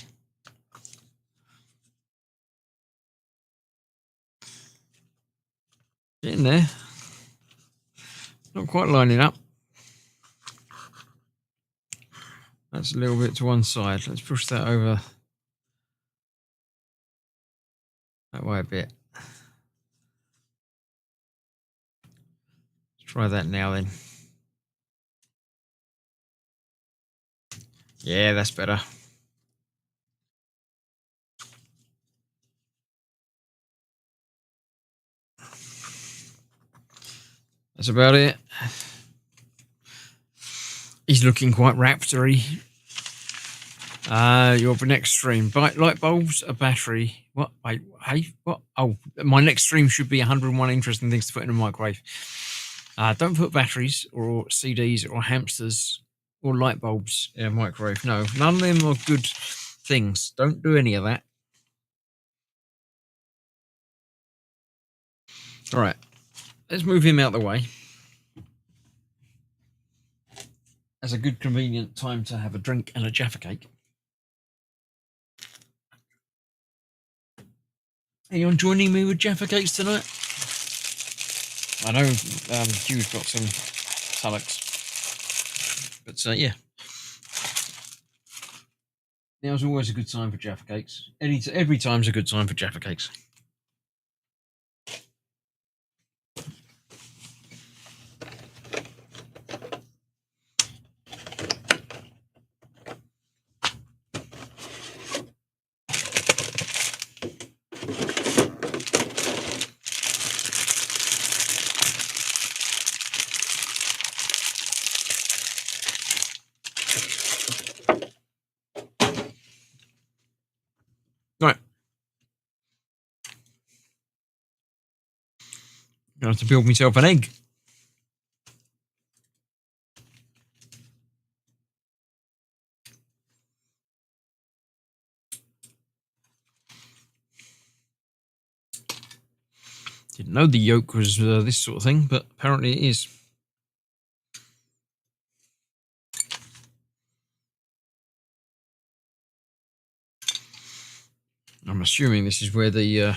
[SPEAKER 1] Getting there. Not quite lining up. That's a little bit to one side. Let's push that over that way a bit. Let's try that now then. Yeah, that's better. That's about it. He's looking quite raptory. Your next stream. Light bulbs, a battery. What? Wait, hey, what? Oh, my next stream should be 101 interesting things to put in a microwave. Don't put batteries or CDs or hamsters or light bulbs in a microwave. No, none of them are good things. Don't do any of that. All right, let's move him out the way. As a good convenient time to have a drink and a Jaffa cake. Are you joining me with Jaffa cakes tonight? I know Hugh's got some Tullocks, but yeah. Now's always a good time for Jaffa cakes. Every time's a good time for Jaffa cakes. Right. I have to build myself an egg. Didn't know the yoke was this sort of thing, but apparently it is. I'm assuming this is where the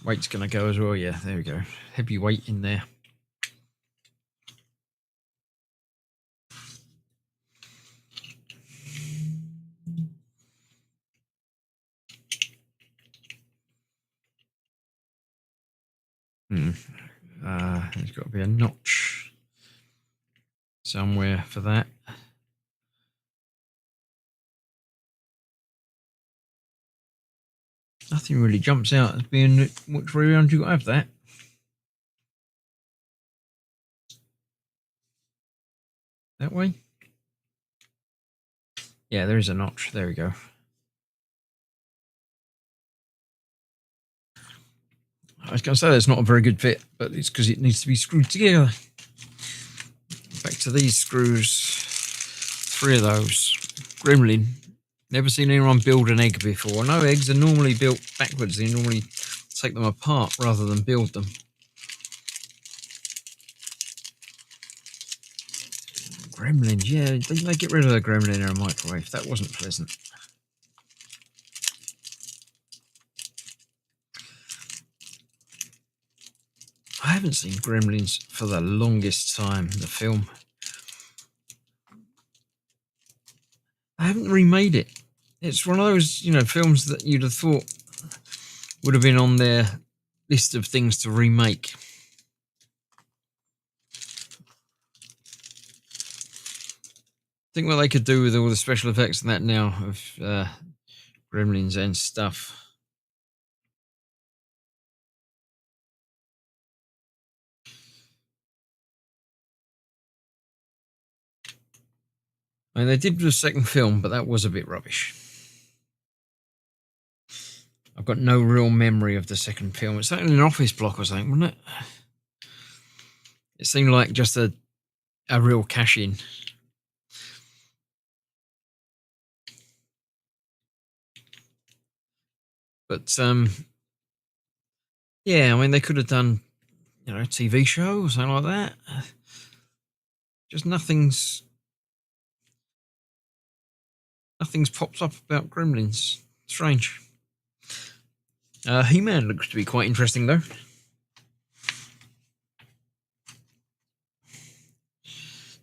[SPEAKER 1] weight's going to go as well. Yeah, there we go. Heavy weight in there. There's got to be a notch somewhere for that. Nothing really jumps out as being which way around you have that. That way? Yeah, there is a notch. There we go. I was going to say that's not a very good fit, but it's because it needs to be screwed together. Back to these screws. 3 of those. Gremlin. Never seen anyone build an egg before. No, eggs are normally built backwards. They normally take them apart rather than build them. Gremlins, yeah. Didn't they get rid of the gremlin in a microwave? That wasn't pleasant. I haven't seen Gremlins for the longest time, the film. I haven't remade it. It's one of those, films that you'd have thought would have been on their list of things to remake. Think what they could do with all the special effects and that now of Gremlins and stuff. I mean, they did the second film, but that was a bit rubbish. I've got no real memory of the second film. It's certainly an office block or something, wasn't it? It seemed like just a real cash-in. But yeah, I mean, they could have done, a TV show or something like that. Just nothing's popped up about Gremlins. Strange. He-Man looks to be quite interesting, though.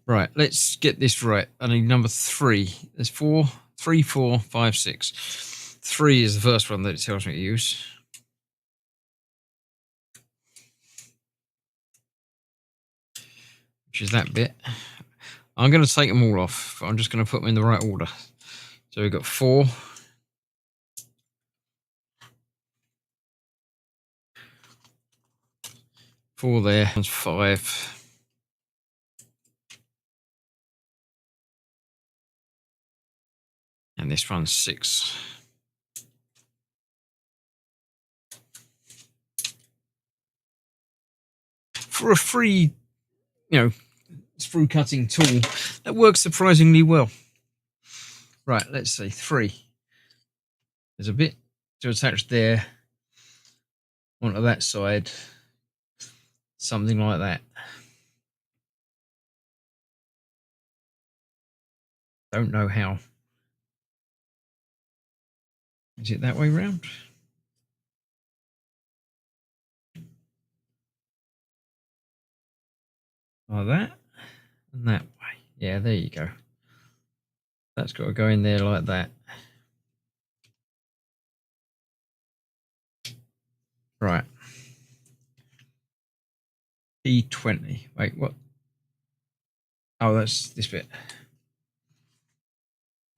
[SPEAKER 1] Right, let's get this right. I need number 3. There's 4, 3, 4, 5, 6. 3 is the first one that it tells me to use. Which is that bit. I'm going to take them all off. I'm just going to put them in the right order. So we've got 4. 4 there. One's 5. And this one's 6. For a free, sprue cutting tool, that works surprisingly well. Right, let's see. 3. There's a bit to attach there onto that side. Something like that. Don't know how. Is it that way round? Like that and that way. Yeah, there you go. That's got to go in there like that. Right. P20. Wait, what? Oh, that's this bit.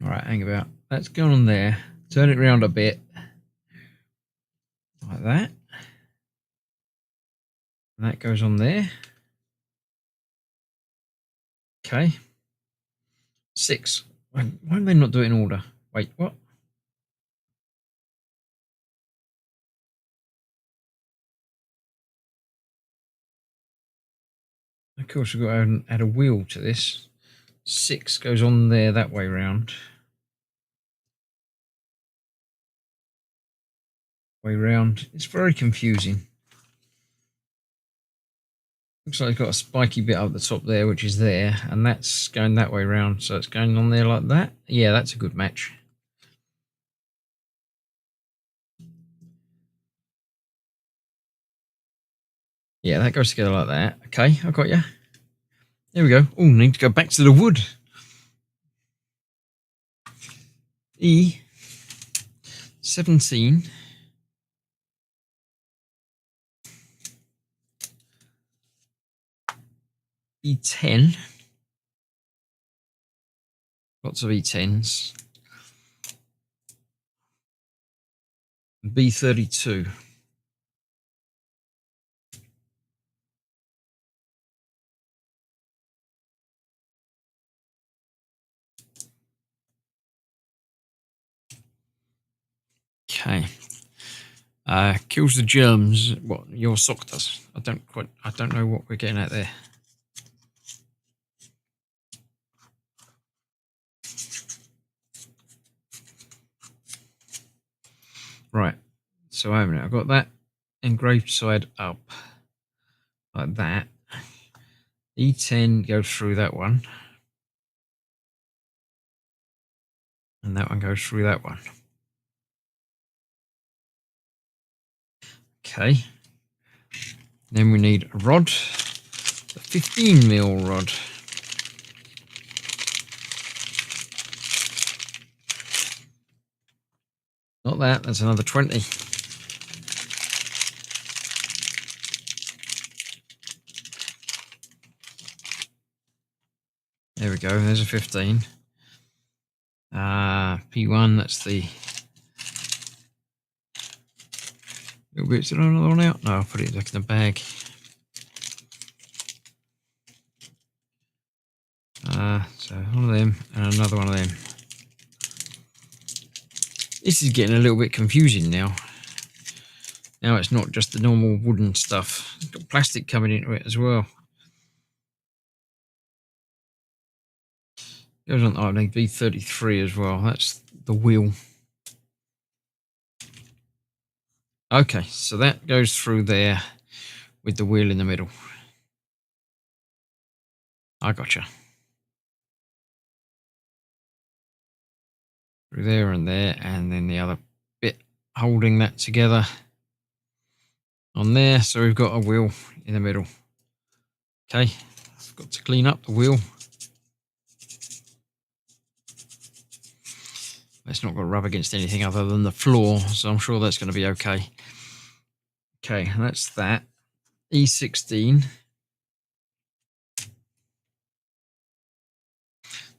[SPEAKER 1] All right, hang about. That's going on there. Turn it around a bit. Like that. And that goes on there. Okay. 6. Why am I not doing in order? Wait, what? Of course, we've got to add a wheel to this. 6 goes on there that way round. way round. It's very confusing. Looks like it's got a spiky bit up the top there, which is there, and that's going that way round. So it's going on there like that. Yeah, that's a good match. Yeah, that goes together like that. Okay, I got you. There we go. Oh, need to go back to the wood. E 17. E10. Lots of E10s. B32. Okay. Kills the germs. What your sock does. I don't know what we're getting at there. Right. So wait a minute. I've got that engraved side up like that. E10 goes through that one. And that one goes through that one. Okay. Then we need a rod. A 15mm rod. Not that, that's another 20. There we go, there's a 15. P1, that's the little bits. Did I another one out? No, I'll put it back in the bag. So one of them and another one of them. This is getting a little bit confusing now. Now it's not just the normal wooden stuff. It's got plastic coming into it as well. Goes on, I need B33 as well. That's the wheel. Okay, so that goes through there with the wheel in the middle. I gotcha. Through there, and then the other bit holding that together on there. So we've got a wheel in the middle. Okay, I've got to clean up the wheel. It's not got to rub against anything other than the floor, so I'm sure that's going to be okay. Okay, that's that. E16.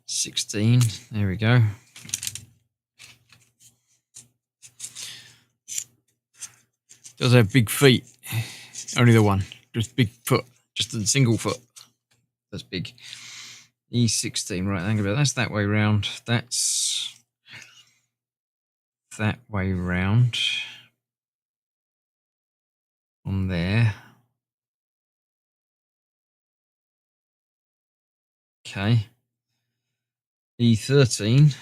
[SPEAKER 1] 16, there we go. Does have big feet. Only the one. Just big foot. Just a single foot. That's big. E16, right, think about it. That's that way round. That's that way round. On there. Okay. E13.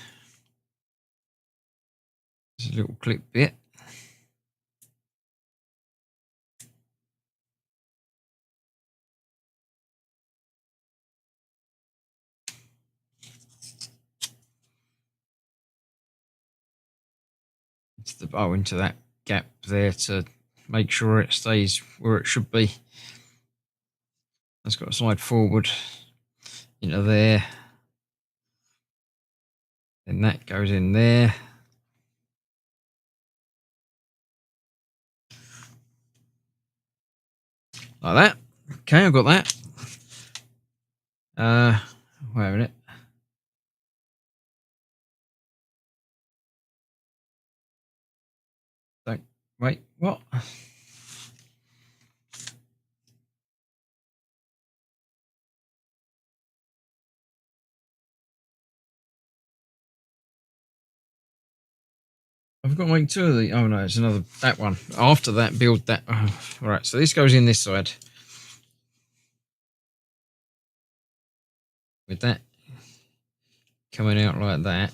[SPEAKER 1] There's a little clip bit. Into that gap there to make sure it stays where it should be. That's got to slide forward into there. Then that goes in there. Like that. Okay, I've got that. Wait a minute. Don't wait, what? I've got to make two of the. Oh no, it's another that one. After that, build that. Oh, right, so this goes in this side. With that coming out like that.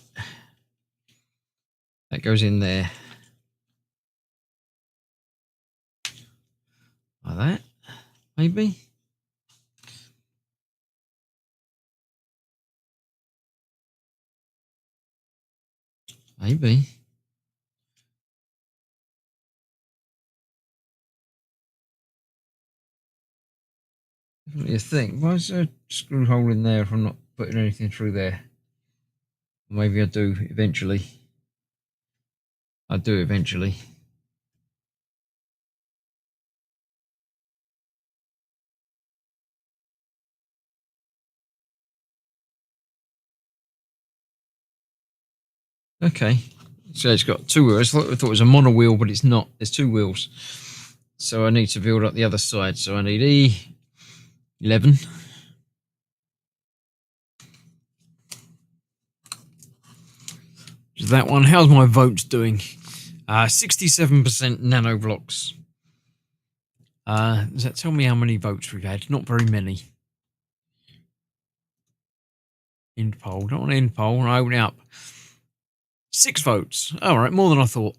[SPEAKER 1] That goes in there. Like that, maybe. Maybe. What do you think? Why is there a screw hole in there if I'm not putting anything through there? Maybe I do eventually. I do eventually. Okay. So it's got two wheels. I thought it was a mono wheel, but it's not. There's two wheels. So I need to build up the other side. So I need E11. That one. How's my votes doing? 67% nano blocks. Does that tell me how many votes we've had? Not very many. End poll. Don't want to end poll. I open it up. 6 votes. All right, more than I thought.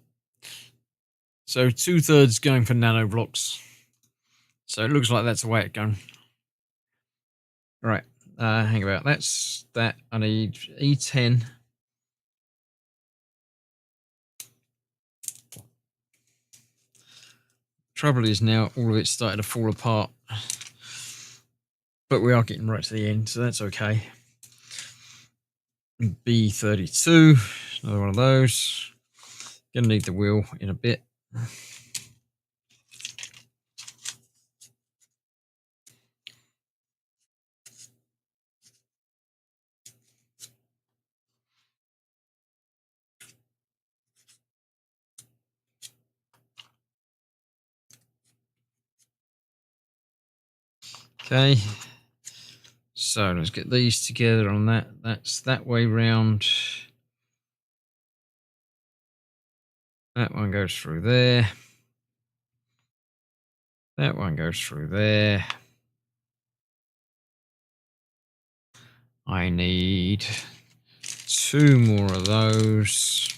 [SPEAKER 1] So 2/3 going for nano blocks. So it looks like that's the way it's going. Right. Hang about. That's that. I need E10. Trouble is now all of it's started to fall apart. But we are getting right to the end, so that's okay. B32, another one of those. Gonna need the wheel in a bit. Okay. So let's get these together on that. That's that way round. That one goes through there. That one goes through there. I need 2 more of those.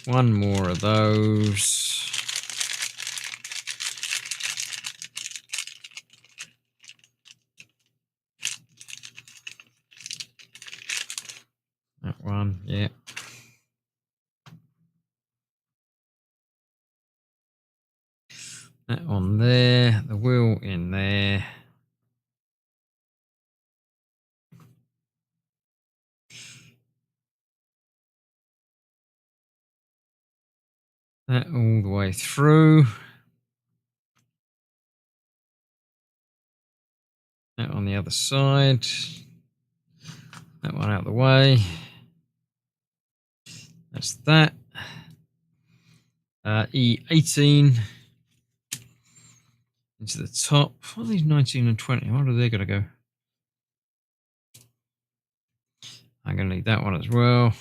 [SPEAKER 1] 1 more of those. That one, yeah. That one there, the wheel in there. That all the way through. That on the other side. That one out of the way. That's that. E18 into the top. What are these 19 and 20? Where are they going to go? I'm going to need that one as well.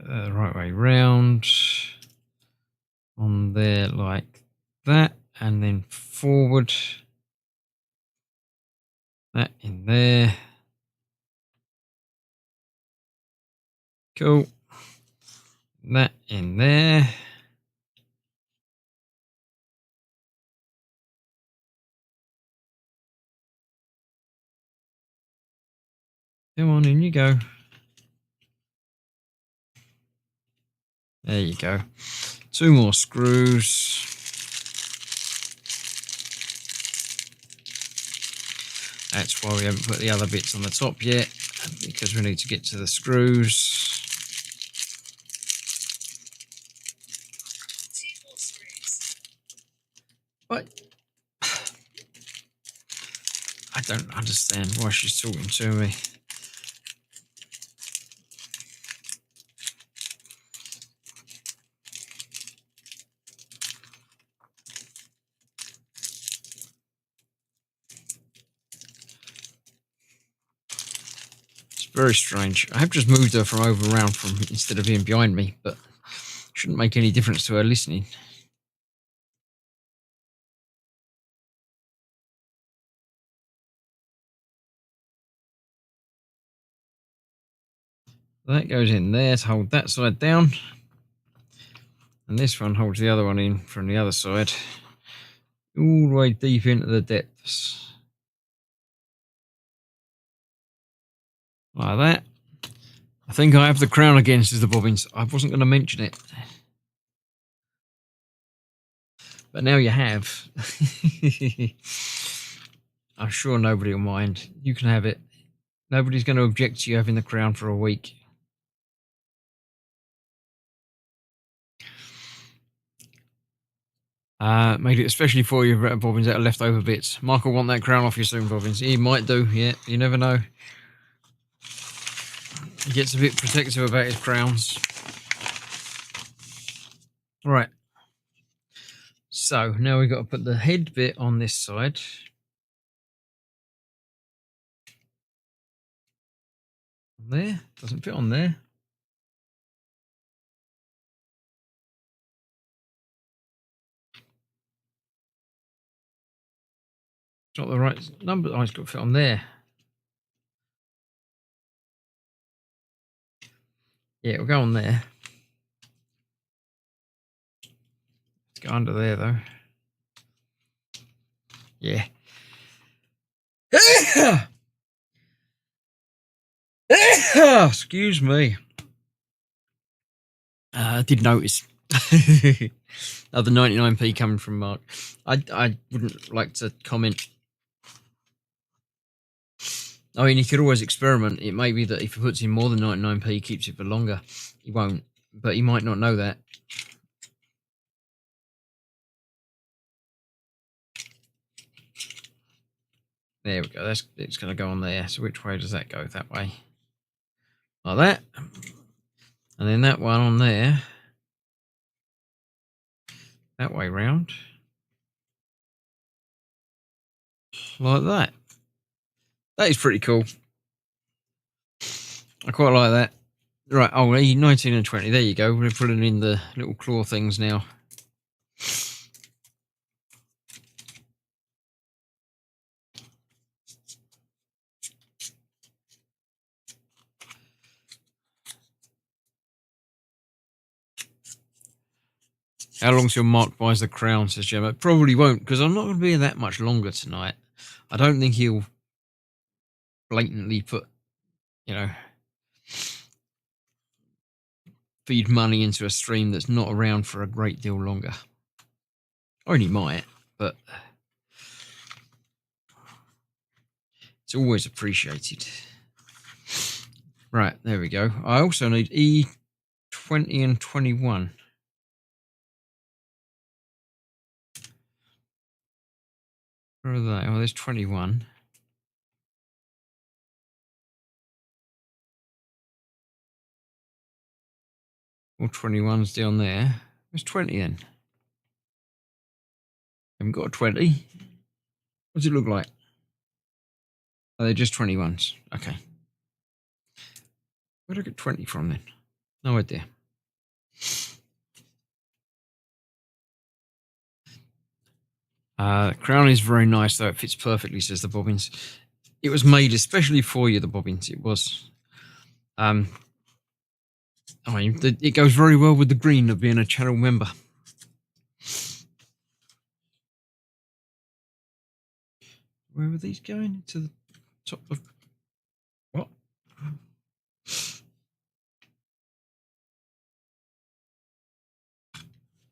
[SPEAKER 1] The right way round. On there like that. And then forward. That in there. Cool. That in there. Come on, in you go. There you go. 2 more screws. That's why we haven't put the other bits on the top yet, because we need to get to the screws.
[SPEAKER 2] 2 more screws.
[SPEAKER 1] What? I don't understand why she's talking to me. Very strange. I have just moved her from over around from instead of being behind me, but shouldn't make any difference to her listening. That goes in there to hold that side down. And this one holds the other one in from the other side. All the way deep into the depths. Like that. I think I have the crown again, says the bobbins. I wasn't going to mention it. But now you have. I'm sure nobody will mind. You can have it. Nobody's going to object to you having the crown for a week. Made it especially for you, bobbins, that are leftover bits. Mark will want that crown off you soon, bobbins. He might do, yeah. You never know. He gets a bit protective about his crowns. Right. So now we've got to put the head bit on this side. There. Doesn't fit on there. It's not the right number. Oh, it's got to fit on there. Yeah, it'll go on there. Let's go under there, though. Yeah. Excuse me. I did notice. Oh, the 99p coming from Mark. I wouldn't like to comment. I mean, he could always experiment. It may be that if he puts in more than 99p, he keeps it for longer. He won't, but he might not know that. There we go. It's going to go on there. So which way does that go? That way. Like that. And then that one on there. That way round. Like that. That is pretty cool. I quite like that. Right, 19 and 20. There you go. We're putting in the little claw things now. How long's your Mark buys the crown, says Gemma? Probably won't, because I'm not going to be that much longer tonight. I don't think he'll blatantly put, feed money into a stream that's not around for a great deal longer. Or he might, but it's always appreciated. Right, there we go. I also need E20 and 21. Where are they? Oh, there's 21. All 21's down there. Where's 20 then? Haven't got a 20. What does it look like? Oh, they're just 21s. Okay. Where'd I get 20 from then? No idea. The crown is very nice, though. It fits perfectly, says the bobbins. It was made especially for you, the bobbins. It was. I mean, it goes very well with the green of being a channel member. Where are these going? To the top of what?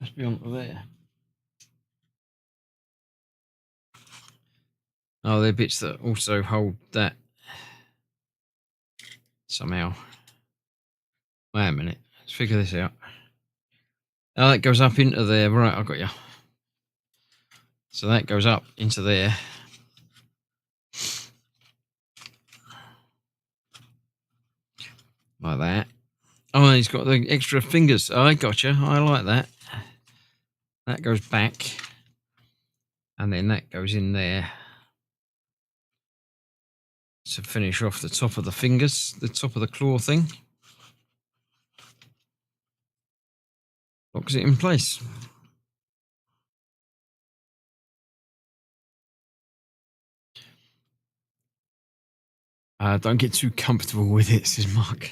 [SPEAKER 1] Must be on there. Oh, they're bits that also hold that somehow. Wait a minute. Let's figure this out. Oh, that goes up into there. Right, I've got you. So that goes up into there. Like that. Oh, he's got the extra fingers. Oh, I gotcha. I like that. That goes back. And then that goes in there to finish off the top of the fingers, the top of the claw thing. Locks it in place. Don't get too comfortable with it, says Mark.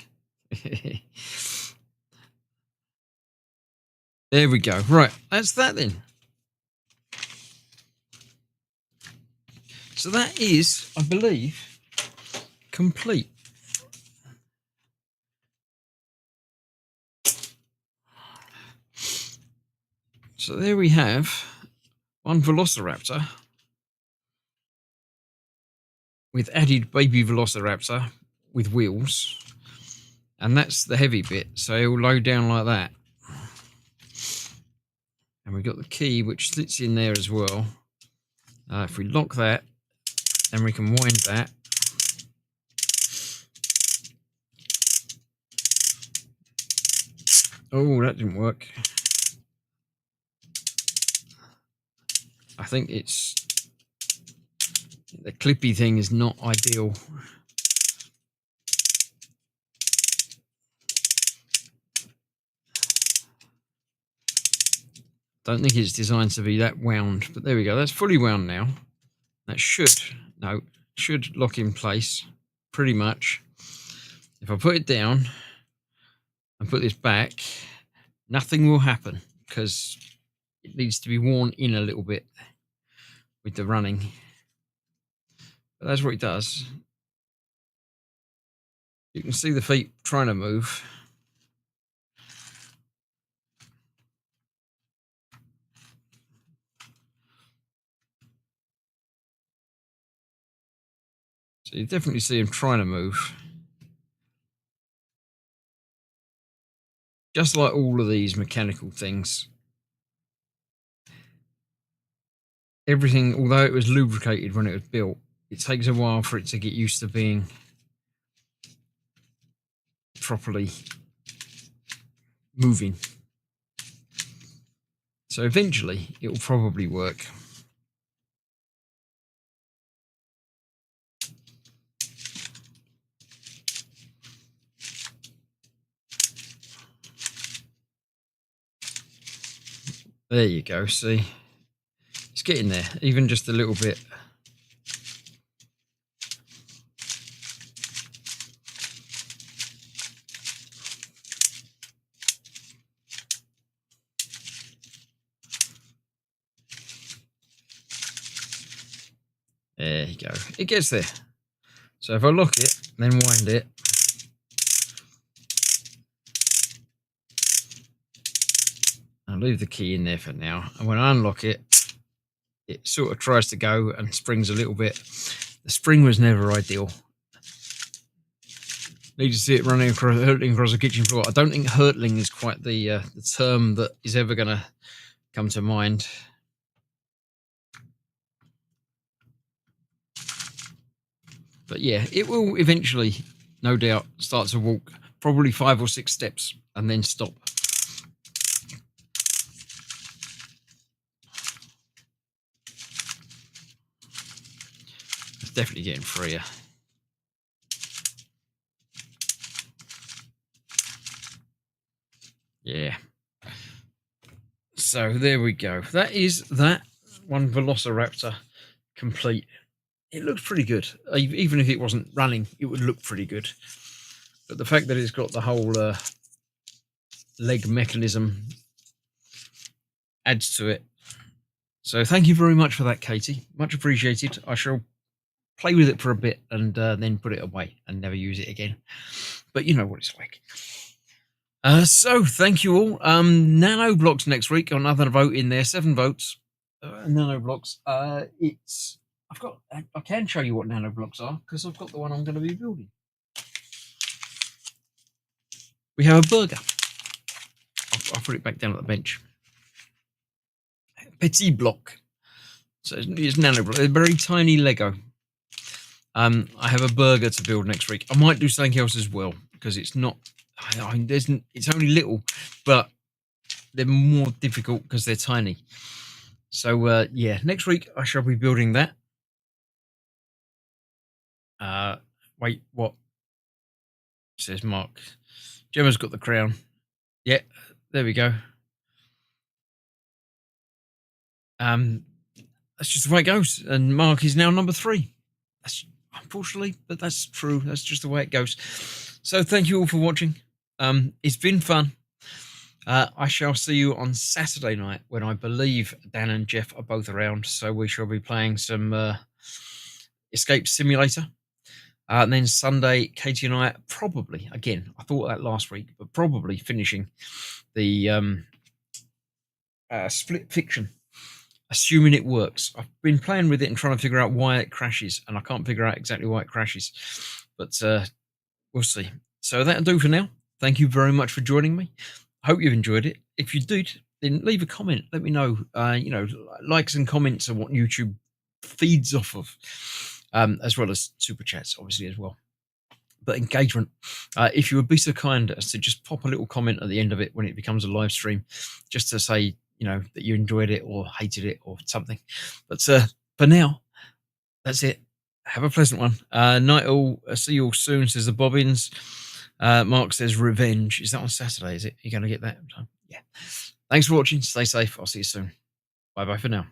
[SPEAKER 1] There we go. Right, that's that then. So that is, I believe, complete. So there we have one Velociraptor with added baby Velociraptor with wheels. And that's the heavy bit. So it will load down like that. And we've got the key, which sits in there as well. If we lock that, then we can wind that. Oh, that didn't work. I think it's the clippy thing is not ideal. Don't think it's designed to be that wound, but there we go. That's fully wound now. That should lock in place pretty much. If I put it down and put this back, nothing will happen because it needs to be worn in a little bit with the running. But that's what it does. You can see the feet trying to move. So you definitely see them trying to move. Just like all of these mechanical things. Everything, although it was lubricated when it was built, it takes a while for it to get used to being properly moving. So eventually it will probably work. There you go, see? It's getting there, even just a little bit. There you go. It gets there. So if I lock it, then wind it, I'll leave the key in there for now. And when I unlock it, it sort of tries to go and springs a little bit. The spring was never ideal. Need to see it running across, hurtling across the kitchen floor. I don't think hurtling is quite the term that is ever going to come to mind. But yeah, it will eventually, no doubt, start to walk probably 5 or 6 steps and then stop. It's definitely getting freer. Yeah. So there we go. That is that one Velociraptor complete. It looks pretty good. Even if it wasn't running, it would look pretty good. But the fact that it's got the whole leg mechanism adds to it. So thank you very much for that, Katie. Much appreciated. I shall play with it for a bit and then put it away and never use it again. But you know what it's like. So thank you all. Nano blocks next week. Got another vote in there. 7 votes. Nano blocks. I can show you what nano blocks are because I've got the one I'm going to be building. We have a burger. I'll put it back down at the bench. Petit block. So it's nano block. A very tiny Lego. I have a burger to build next week. I might do something else as well because it's not. I mean, it's only little, but they're more difficult because they're tiny. So yeah, next week I shall be building that. Wait, what? Says Mark. Gemma's got the crown. Yeah, there we go. That's just the way it goes. And Mark is now number 3. That's unfortunately, but that's true. That's just the way it goes. So thank you all for watching. It's been fun. I shall see you on Saturday night when I believe Dan and Jeff are both around. So we shall be playing some Escape Simulator. And then Sunday, Katie and I probably, again, I thought that last week, but probably finishing the Split Fiction, assuming it works. I've been playing with it and trying to figure out why it crashes, and I can't figure out exactly why it crashes. But we'll see. So that'll do for now. Thank you very much for joining me. I hope you've enjoyed it. If you did, then leave a comment. Let me know. Likes and comments are what YouTube feeds off of, as well as super chats, obviously, as well. But engagement, if you would be so kind as to just pop a little comment at the end of it when it becomes a live stream, just to say, that you enjoyed it or hated it or something. But for now, that's it. Have a pleasant one. Night all. See you all soon, says the Bobbins. Mark says revenge. Is that on Saturday? Is it? You're going to get that? Yeah. Thanks for watching. Stay safe. I'll see you soon. Bye bye for now.